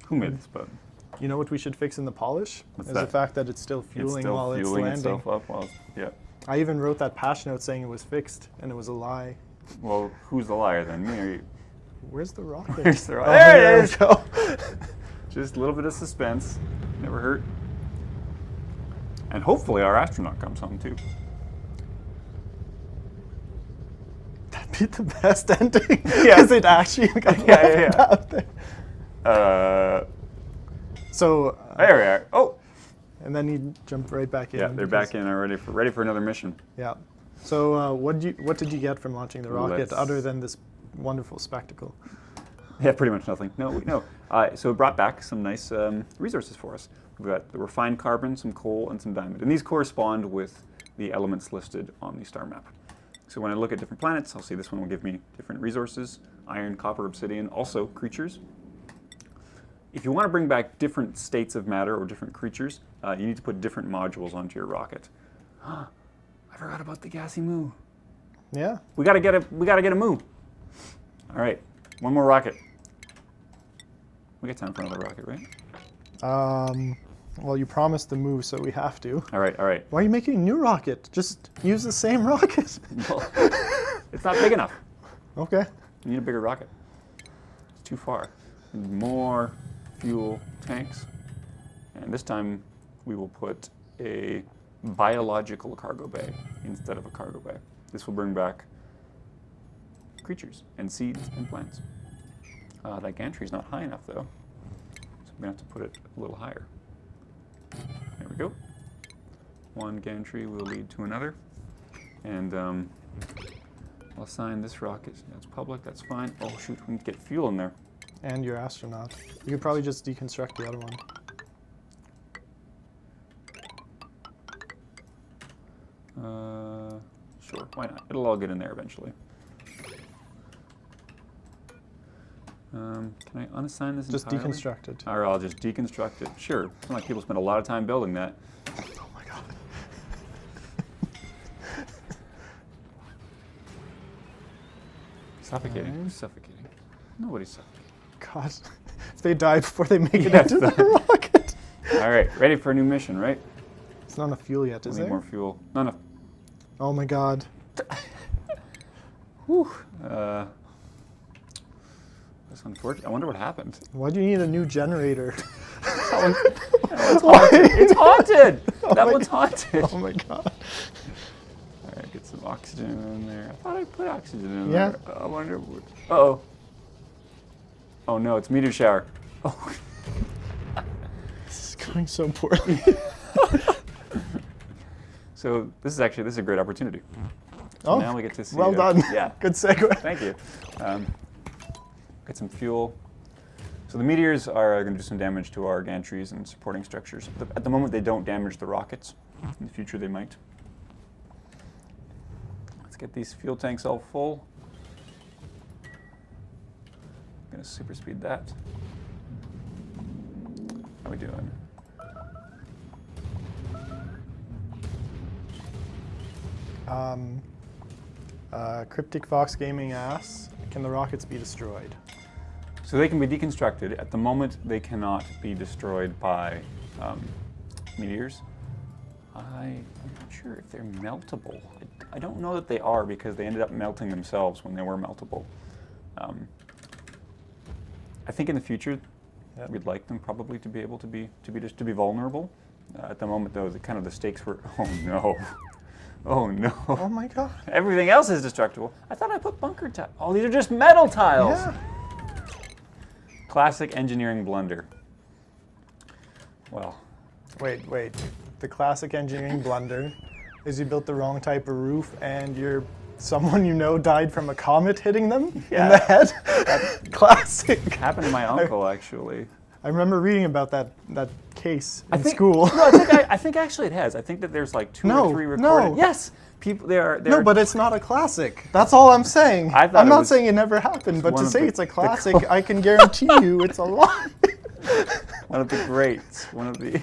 Who made this button? You know what we should fix in the polish? What's is that? the fact that it's still fueling while it's landing. itself up while yeah. I even wrote that patch note saying it was fixed, and it was a lie. Well, who's the liar then? Me or you? Where's the rocket? Where's the rocket? Oh, There it is! we go. Just a little bit of suspense. Never hurt. And hopefully our astronaut comes home too. That'd be the best ending. Yeah. Because it actually got left out there. There So, we are. Oh! and then you jump right back in. Yeah, they're because- back in already ready for another mission. Yeah. So, what did you get from launching the rocket Let's- other than this wonderful spectacle? Yeah, pretty much nothing. No. So it brought back some nice resources for us. We've got the refined carbon, some coal, and some diamond. And these correspond with the elements listed on the star map. So when I look at different planets, I'll see this one will give me different resources. Iron, copper, obsidian, also creatures. if you want to bring back different states of matter or different creatures, you need to put different modules onto your rocket. I forgot about the gassy moo. Yeah. We gotta get a moo. All right, one more rocket. We got time for another rocket, right? Well, you promised the move, so we have to. All right, all right. Why are you making a new rocket? Just use the same rocket. Well, it's not big enough. Okay. You need a bigger rocket. It's too far. More fuel tanks. And this time we will put a biological cargo bay instead of a cargo bay. This will bring back creatures and seeds and plants. That gantry is not high enough though, so I'm going to have to put it a little higher. There we go. One gantry will lead to another. And I'll assign this rocket. That's public, that's fine. Oh shoot, we need to get fuel in there. And your astronaut. You could probably just deconstruct the other one. Sure, why not? It'll all get in there eventually. Can I unassign this Just entirely? deconstruct it. Or I'll just deconstruct it. Sure. It's not like people spend a lot of time building that. Oh my god. Suffocating. Who's suffocating? Nobody's suffocating. God. If they die before they make it into the rocket. All right, ready for a new mission, right? It's not enough fuel yet, is We need there? more fuel. Not enough. Oh my god. Whew. That's unfortunate. I wonder what happened. Why do you need a new generator? It's haunted. It's haunted. That one's haunted. Oh my god. All right, get some oxygen in there. I thought I put oxygen in Yeah. there. I wonder. Uh-oh. Oh no, it's meteor shower. Oh. This is going so poorly. So this is a great opportunity. So Oh, now we get to see. well done. Yeah. Good segue. Thank you. Get some fuel. So the meteors are going to do some damage to our gantries and supporting structures. At the moment, they don't damage the rockets. In the future, they might. Let's get these fuel tanks all full. I'm going to super speed that. How are we doing? Cryptic Fox Gaming asks, can the rockets be destroyed? So they can be deconstructed. At the moment, they cannot be destroyed by meteors. I'm not sure if they're meltable. I don't know that they are because they ended up melting themselves when they were meltable. I think in the future, we'd like them probably to be able to be vulnerable. At the moment, though, the stakes were. Oh no. Oh no. Oh my god. Everything else is destructible. I thought I put bunker tiles. Oh, these are just metal tiles. Yeah. Classic engineering blunder. Well. Wait. The classic engineering blunder is you built the wrong type of roof and someone you know died from a comet hitting them in the head. Classic. Happened to my uncle, actually. I remember reading about that case in think, school. No, I think actually it has. I think that there's like two or three recorded. No. Yes, people. They're No, but it's not a classic. That's all I'm saying. I'm not saying it never happened, but to say it's a classic, I can guarantee you it's a lie. One of the greats. One of the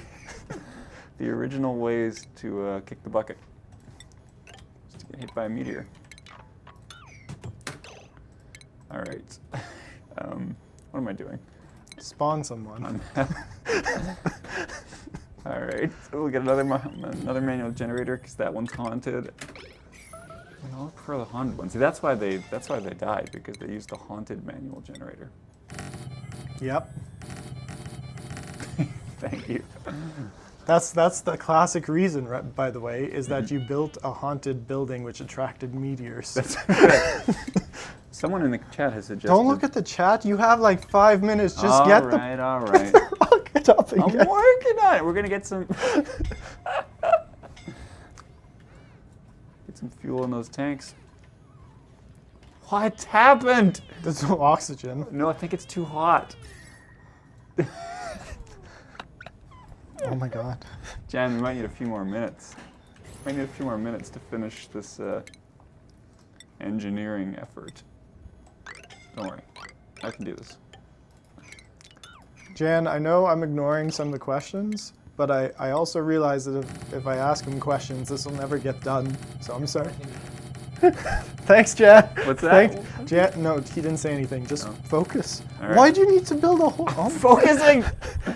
original ways to kick the bucket. Just to get hit by a meteor. All right. What am I doing? Spawn someone. All right, so we'll get another manual generator because that one's haunted. I'll look for the haunted one. See, that's why they died, because they used the haunted manual generator. Yep. Thank you. That's the classic reason, by the way, is that you built a haunted building which attracted meteors. That's right. Someone in the chat has suggested. Don't look at the chat. You have like 5 minutes. Just get all right. the rocket up again. I'm working on it. We're gonna get some fuel in those tanks. What happened? There's no oxygen. No, I think it's too hot. Oh my god. Jan, we might need a few more minutes. Might need a few more minutes to finish this engineering effort. Don't worry, I can do this. Jan, I know I'm ignoring some of the questions, but I also realize that if I ask him questions, this will never get done. So I'm sorry. Thanks, Jan. What's that? Thanks, Jan. No, he didn't say anything. Just focus. Right. Why do you need to build a whole? Oh, Focusing.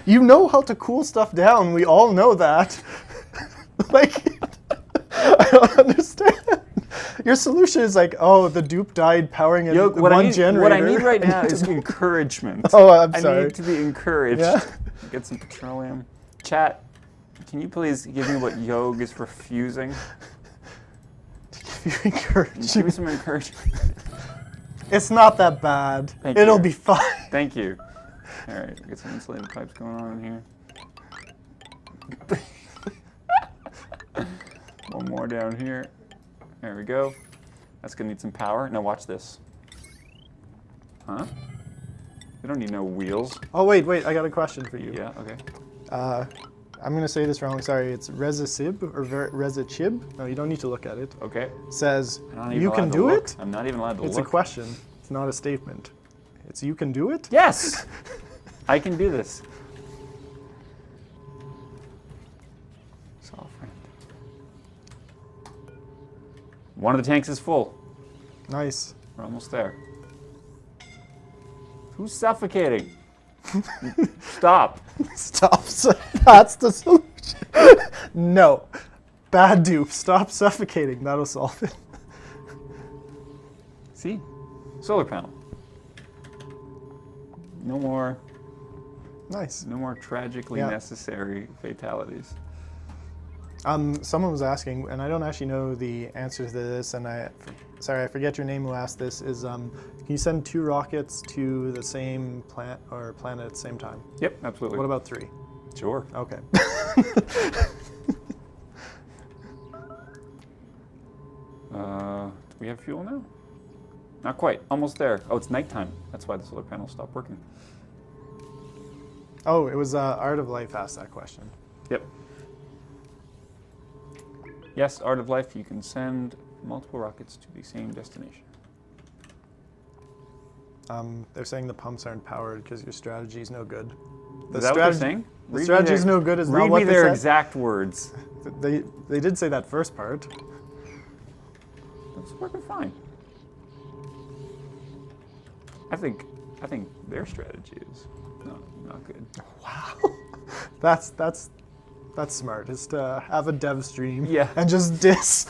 you know how to cool stuff down. We all know that. Like, I don't understand. Your solution is like, oh, the dupe died powering a generator. What I need right now is encouragement. Oh, I'm sorry. I need to be encouraged. Yeah. Get some petroleum. Chat, can you please give me what Yog is refusing? Give you encouragement. Give me some encouragement. It's not that bad. It'll be fine. Thank you. All right, get some insulated pipes going on in here. One more down here. There we go. That's gonna need some power. Now watch this. Huh? You don't need no wheels. Oh, wait, I got a question for you. Yeah, okay. I'm gonna say this wrong. Sorry, it's Rezachib or Rezachib. No, you don't need to look at it. Okay. Says, you can do it? I'm not even allowed to look. It's a question. It's not a statement. It's you can do it? Yes! I can do this. Soft friend. One of the tanks is full. Nice. We're almost there. Who's suffocating? Stop. Stop. That's the solution. No. Bad dupe. Stop suffocating. That'll solve it. See? Solar panel. No more. Nice. No more tragically necessary fatalities. Someone was asking, and I don't actually know the answer to this, and sorry, I forget your name who asked this, is can you send 2 rockets to the same planet at the same time? Yep, absolutely. What about 3? Sure. Okay. Do we have fuel now? Not quite. Almost there. Oh, it's nighttime. That's why the solar panel stopped working. Oh, it was Art of Life asked that question. Yep. Yes, Art of Life, you can send multiple rockets to the same destination. They're saying the pumps aren't powered because your strategy is no good. Is that what they're saying? The strategy is no good is not what Read me their exact words. They did say that first part. It's working fine. I think their strategy is not good. Wow. That's smart, is to have a dev stream and just diss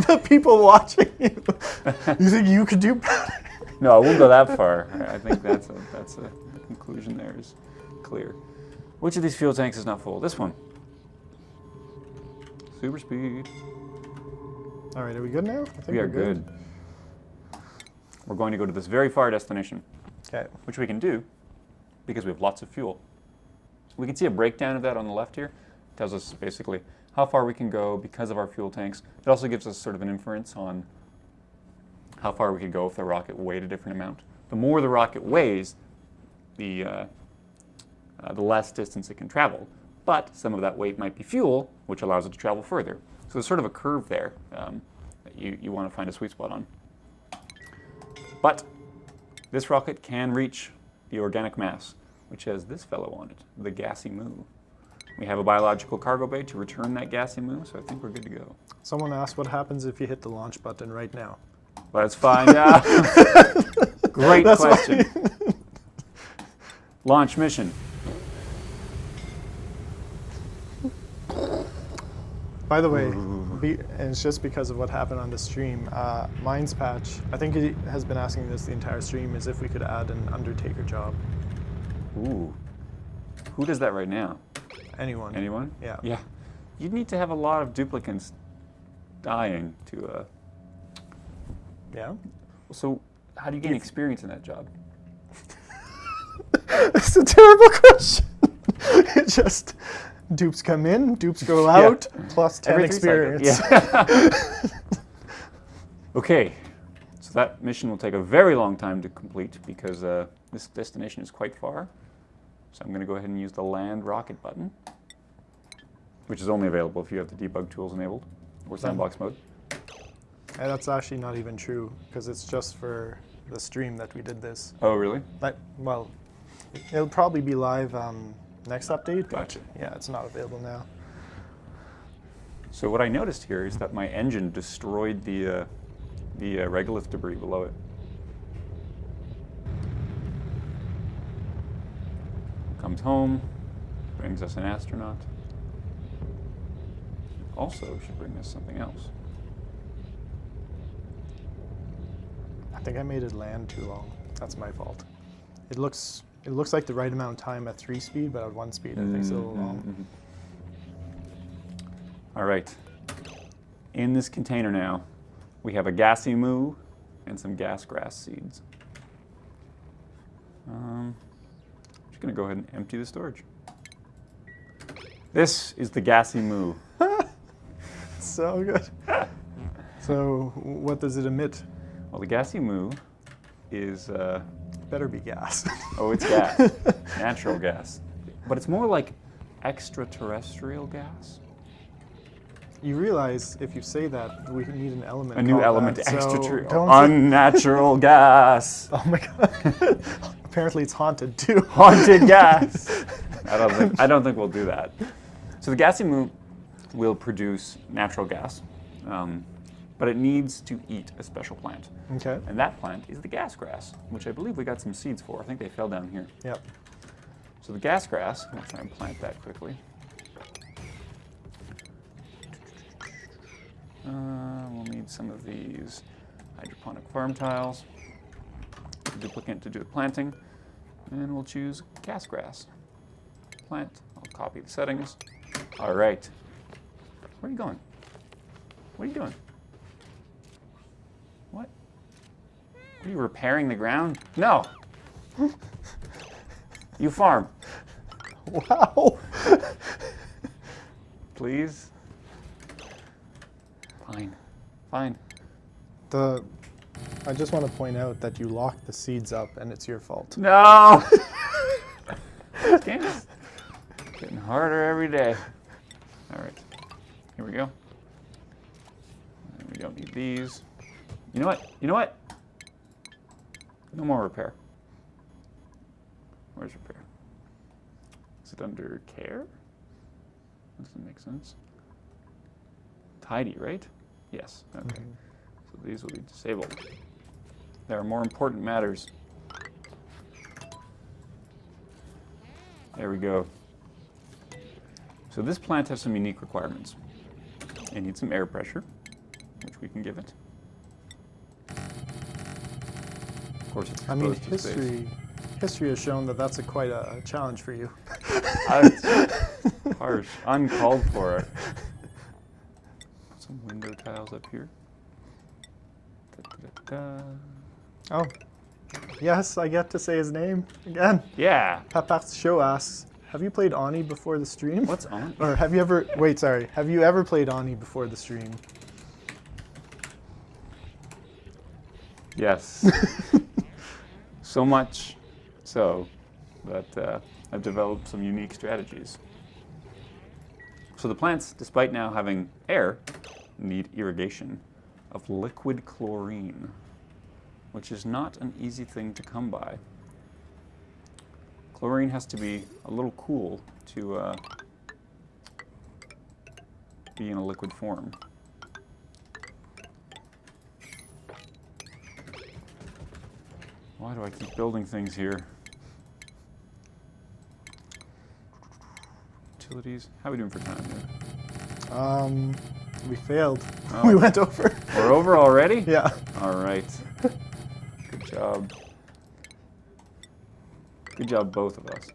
the people watching you. You think you could do better? No, I won't go that far. I think that's a conclusion there is clear. Which of these fuel tanks is not full? This one. Super speed. All right, are we good now? I think We are good. We're going to go to this very far destination. Okay. Which we can do because we have lots of fuel. We can see a breakdown of that on the left here. It tells us basically how far we can go because of our fuel tanks. It also gives us sort of an inference on how far we could go if the rocket weighed a different amount. The more the rocket weighs, the less distance it can travel. But some of that weight might be fuel, which allows it to travel further. So there's sort of a curve there that you want to find a sweet spot on. But this rocket can reach the organic mass, which has this fellow on it, the gassy moo. We have a biological cargo bay to return that gassy moo, so I think we're good to go. Someone asked what happens if you hit the launch button right now. Let's find out. Great question. Launch mission. By the way, and it's just because of what happened on the stream, Minds Patch, I think he has been asking this the entire stream, is if we could add an Undertaker job. Ooh. Who does that right now? Anyone. Anyone? Yeah. Yeah. You'd need to have a lot of duplicants dying to... Yeah? So how do you gain experience in that job? It's a terrible question. It just... Dupes come in, dupes go out, plus 10 experience. Okay, so that mission will take a very long time to complete because this destination is quite far. So I'm going to go ahead and use the land rocket button, which is only available if you have the debug tools enabled or sandbox mode. And that's actually not even true because it's just for the stream that we did this. Oh, really? Well, It'll probably be live next update. But Gotcha. yeah, it's not available now. So what I noticed here is that my engine destroyed the regolith debris below it. Comes home, brings us an astronaut. Also should bring us something else. I think I made it land too long. That's my fault. It looks like the right amount of time at 3 speed, but at 1 speed I think it's a little long. All right. In this container now, we have a gassy moo and some gas grass seeds. Just gonna go ahead and empty the storage. This is the gassy moo. So good. So what does it emit? Well, the gassy moo is, Better be gas. oh, it's gas, natural gas. But it's more like extraterrestrial gas. You realize if you say that, we need an element. A new called element, that, so extraterrestrial, don't say- unnatural gas. Oh my god. Apparently it's haunted too. Haunted gas. I don't think we'll do that. So the gassy moo will produce natural gas, but it needs to eat a special plant. Okay. And that plant is the gas grass, which I believe we got some seeds for. I think they fell down here. Yep. So the gas grass, I'm going to try and plant that quickly. We'll need some of these hydroponic farm tiles, a duplicate to do the planting, and we'll choose gas grass. Plant, I'll copy the settings. All right. Where are you going? What are you doing? What? Are you repairing the ground? No. You farm. Wow. Please. Fine. Fine. I just want to point out that you locked the seeds up and it's your fault. No! This game's getting harder every day. All right. Here we go. And we don't need these. You know what? You know what? No more repair. Where's repair? Is it under care? That doesn't make sense. Tidy, right? Yes. Okay. So these will be disabled. There are more important matters. There we go. So this plant has some unique requirements. It needs some air pressure, which we can give it. Of course, it's I mean, exposed to space. history has shown that that's quite a challenge for you. Harsh, uncalled for. Some window tiles up here. Da-da-da-da. Oh, yes, I get to say his name again. Yeah. Papa's Show asks, have you played Ani before the stream? What's on? Or have you ever, wait, sorry, have you ever played Ani before the stream? Yes. So much so that I've developed some unique strategies. So the plants, despite now having air, need irrigation of liquid chlorine, which is not an easy thing to come by. Chlorine has to be a little cool to be in a liquid form. Why do I keep building things here? Utilities. How are we doing for time here? We failed. Oh. We went over. We're over already? Yeah. All right. Good job. Good job, both of us.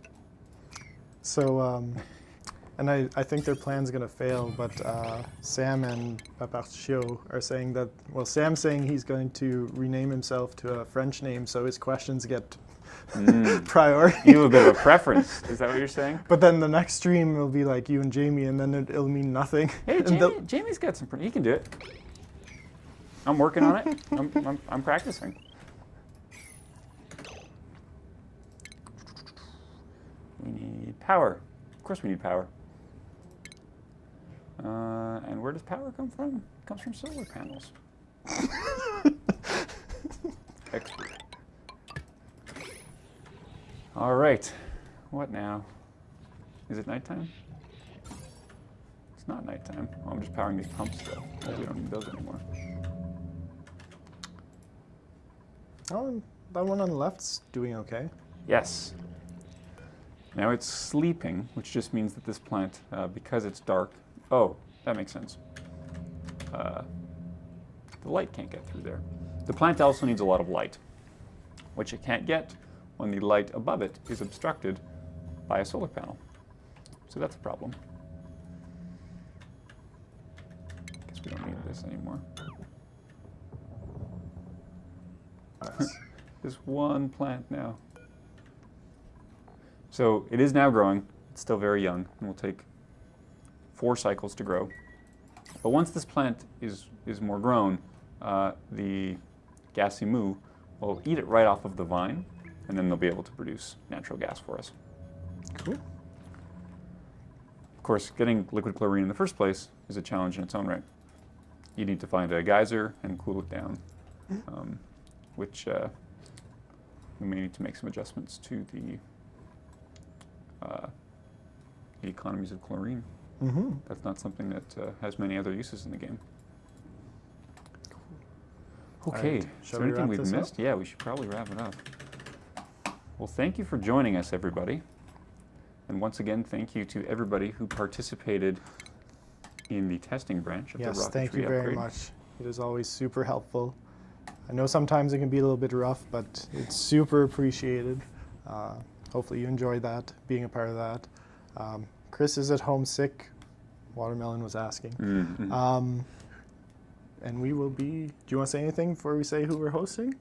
So, and I think their plan's going to fail, but Sam and Papa's Show are saying that, well, Sam's saying he's going to rename himself to a French name so his questions get priority. You have a bit of a preference. Is that what you're saying? But then the next stream will be like you and Jamie, and then it'll mean nothing. Hey, Jamie's got some. He can do it. I'm working on it. I'm practicing. We need power. Of course, we need power. And where does power come from? It comes from solar panels. Expert. All All right. What now? Is it nighttime? It's not nighttime. Oh, I'm just powering these pumps still. We don't need those anymore. Oh, that one on the left's doing okay. Yes. Now it's sleeping, which just means that this plant, because it's dark, oh, that makes sense. The light can't get through there. The plant also needs a lot of light, which it can't get when the light above it is obstructed by a solar panel. So that's a problem. Guess we don't need this anymore. There's one plant now. So it is now growing. It's still very young and will take 4 cycles to grow. But once this plant is more grown, the gassy moo will eat it right off of the vine, and then they'll be able to produce natural gas for us. Cool. Of course, getting liquid chlorine in the first place is a challenge in its own right. You need to find a geyser and cool it down, which we may need to make some adjustments to the economies of chlorine. Mm-hmm. That's not something that has many other uses in the game. Okay, Right. is there anything we've missed? Yeah, we should probably wrap it up. Well, thank you for joining us, everybody. And once again, thank you to everybody who participated in the testing branch of the rocketry upgrade. Yes, thank you very much. It is always super helpful. I know sometimes it can be a little bit rough, but it's super appreciated. Hopefully you enjoyed that, being a part of that. Chris is at home sick. Watermelon was asking. Mm-hmm. And we will be, do you want to say anything before we say who we're hosting?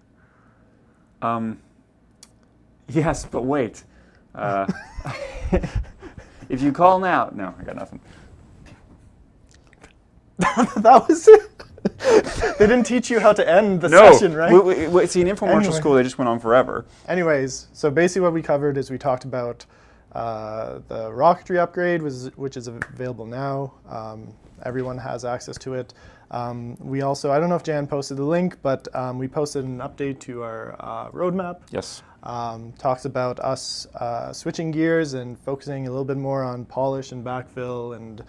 Yes, but wait. If you call now, no, I got nothing. That was it? They didn't teach you how to end the session, right? No, see, in infomercial school, they just went on forever. Anyways, so basically what we covered is we talked about the rocketry upgrade, which is available now. Everyone has access to it. We also, I don't know if Jan posted the link, but we posted an update to our roadmap. Yes. Talks about us switching gears and focusing a little bit more on polish and backfill and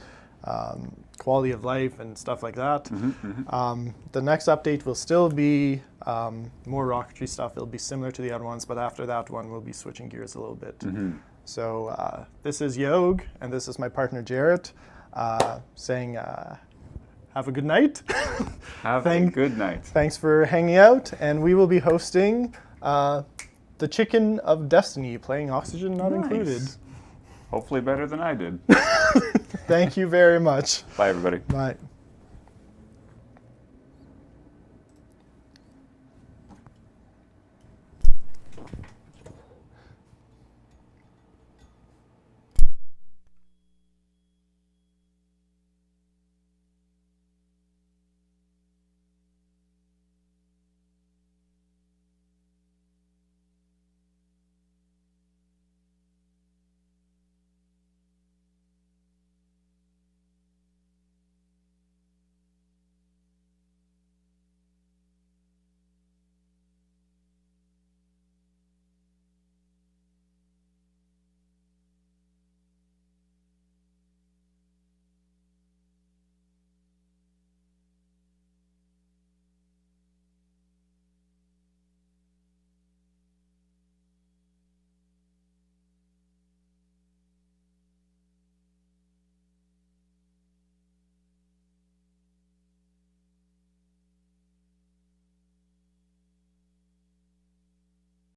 quality of life and stuff like that. Mm-hmm, mm-hmm. The next update will still be more rocketry stuff. It'll be similar to the other ones, but after that one, we'll be switching gears a little bit. Mm-hmm. So this is Yog, and this is my partner Jarrett, saying have a good night. Have a good night. Thanks for hanging out, and we will be hosting the Chicken of Destiny, playing Oxygen Not Included. Hopefully better than I did. Thank you very much. Bye, everybody. Bye.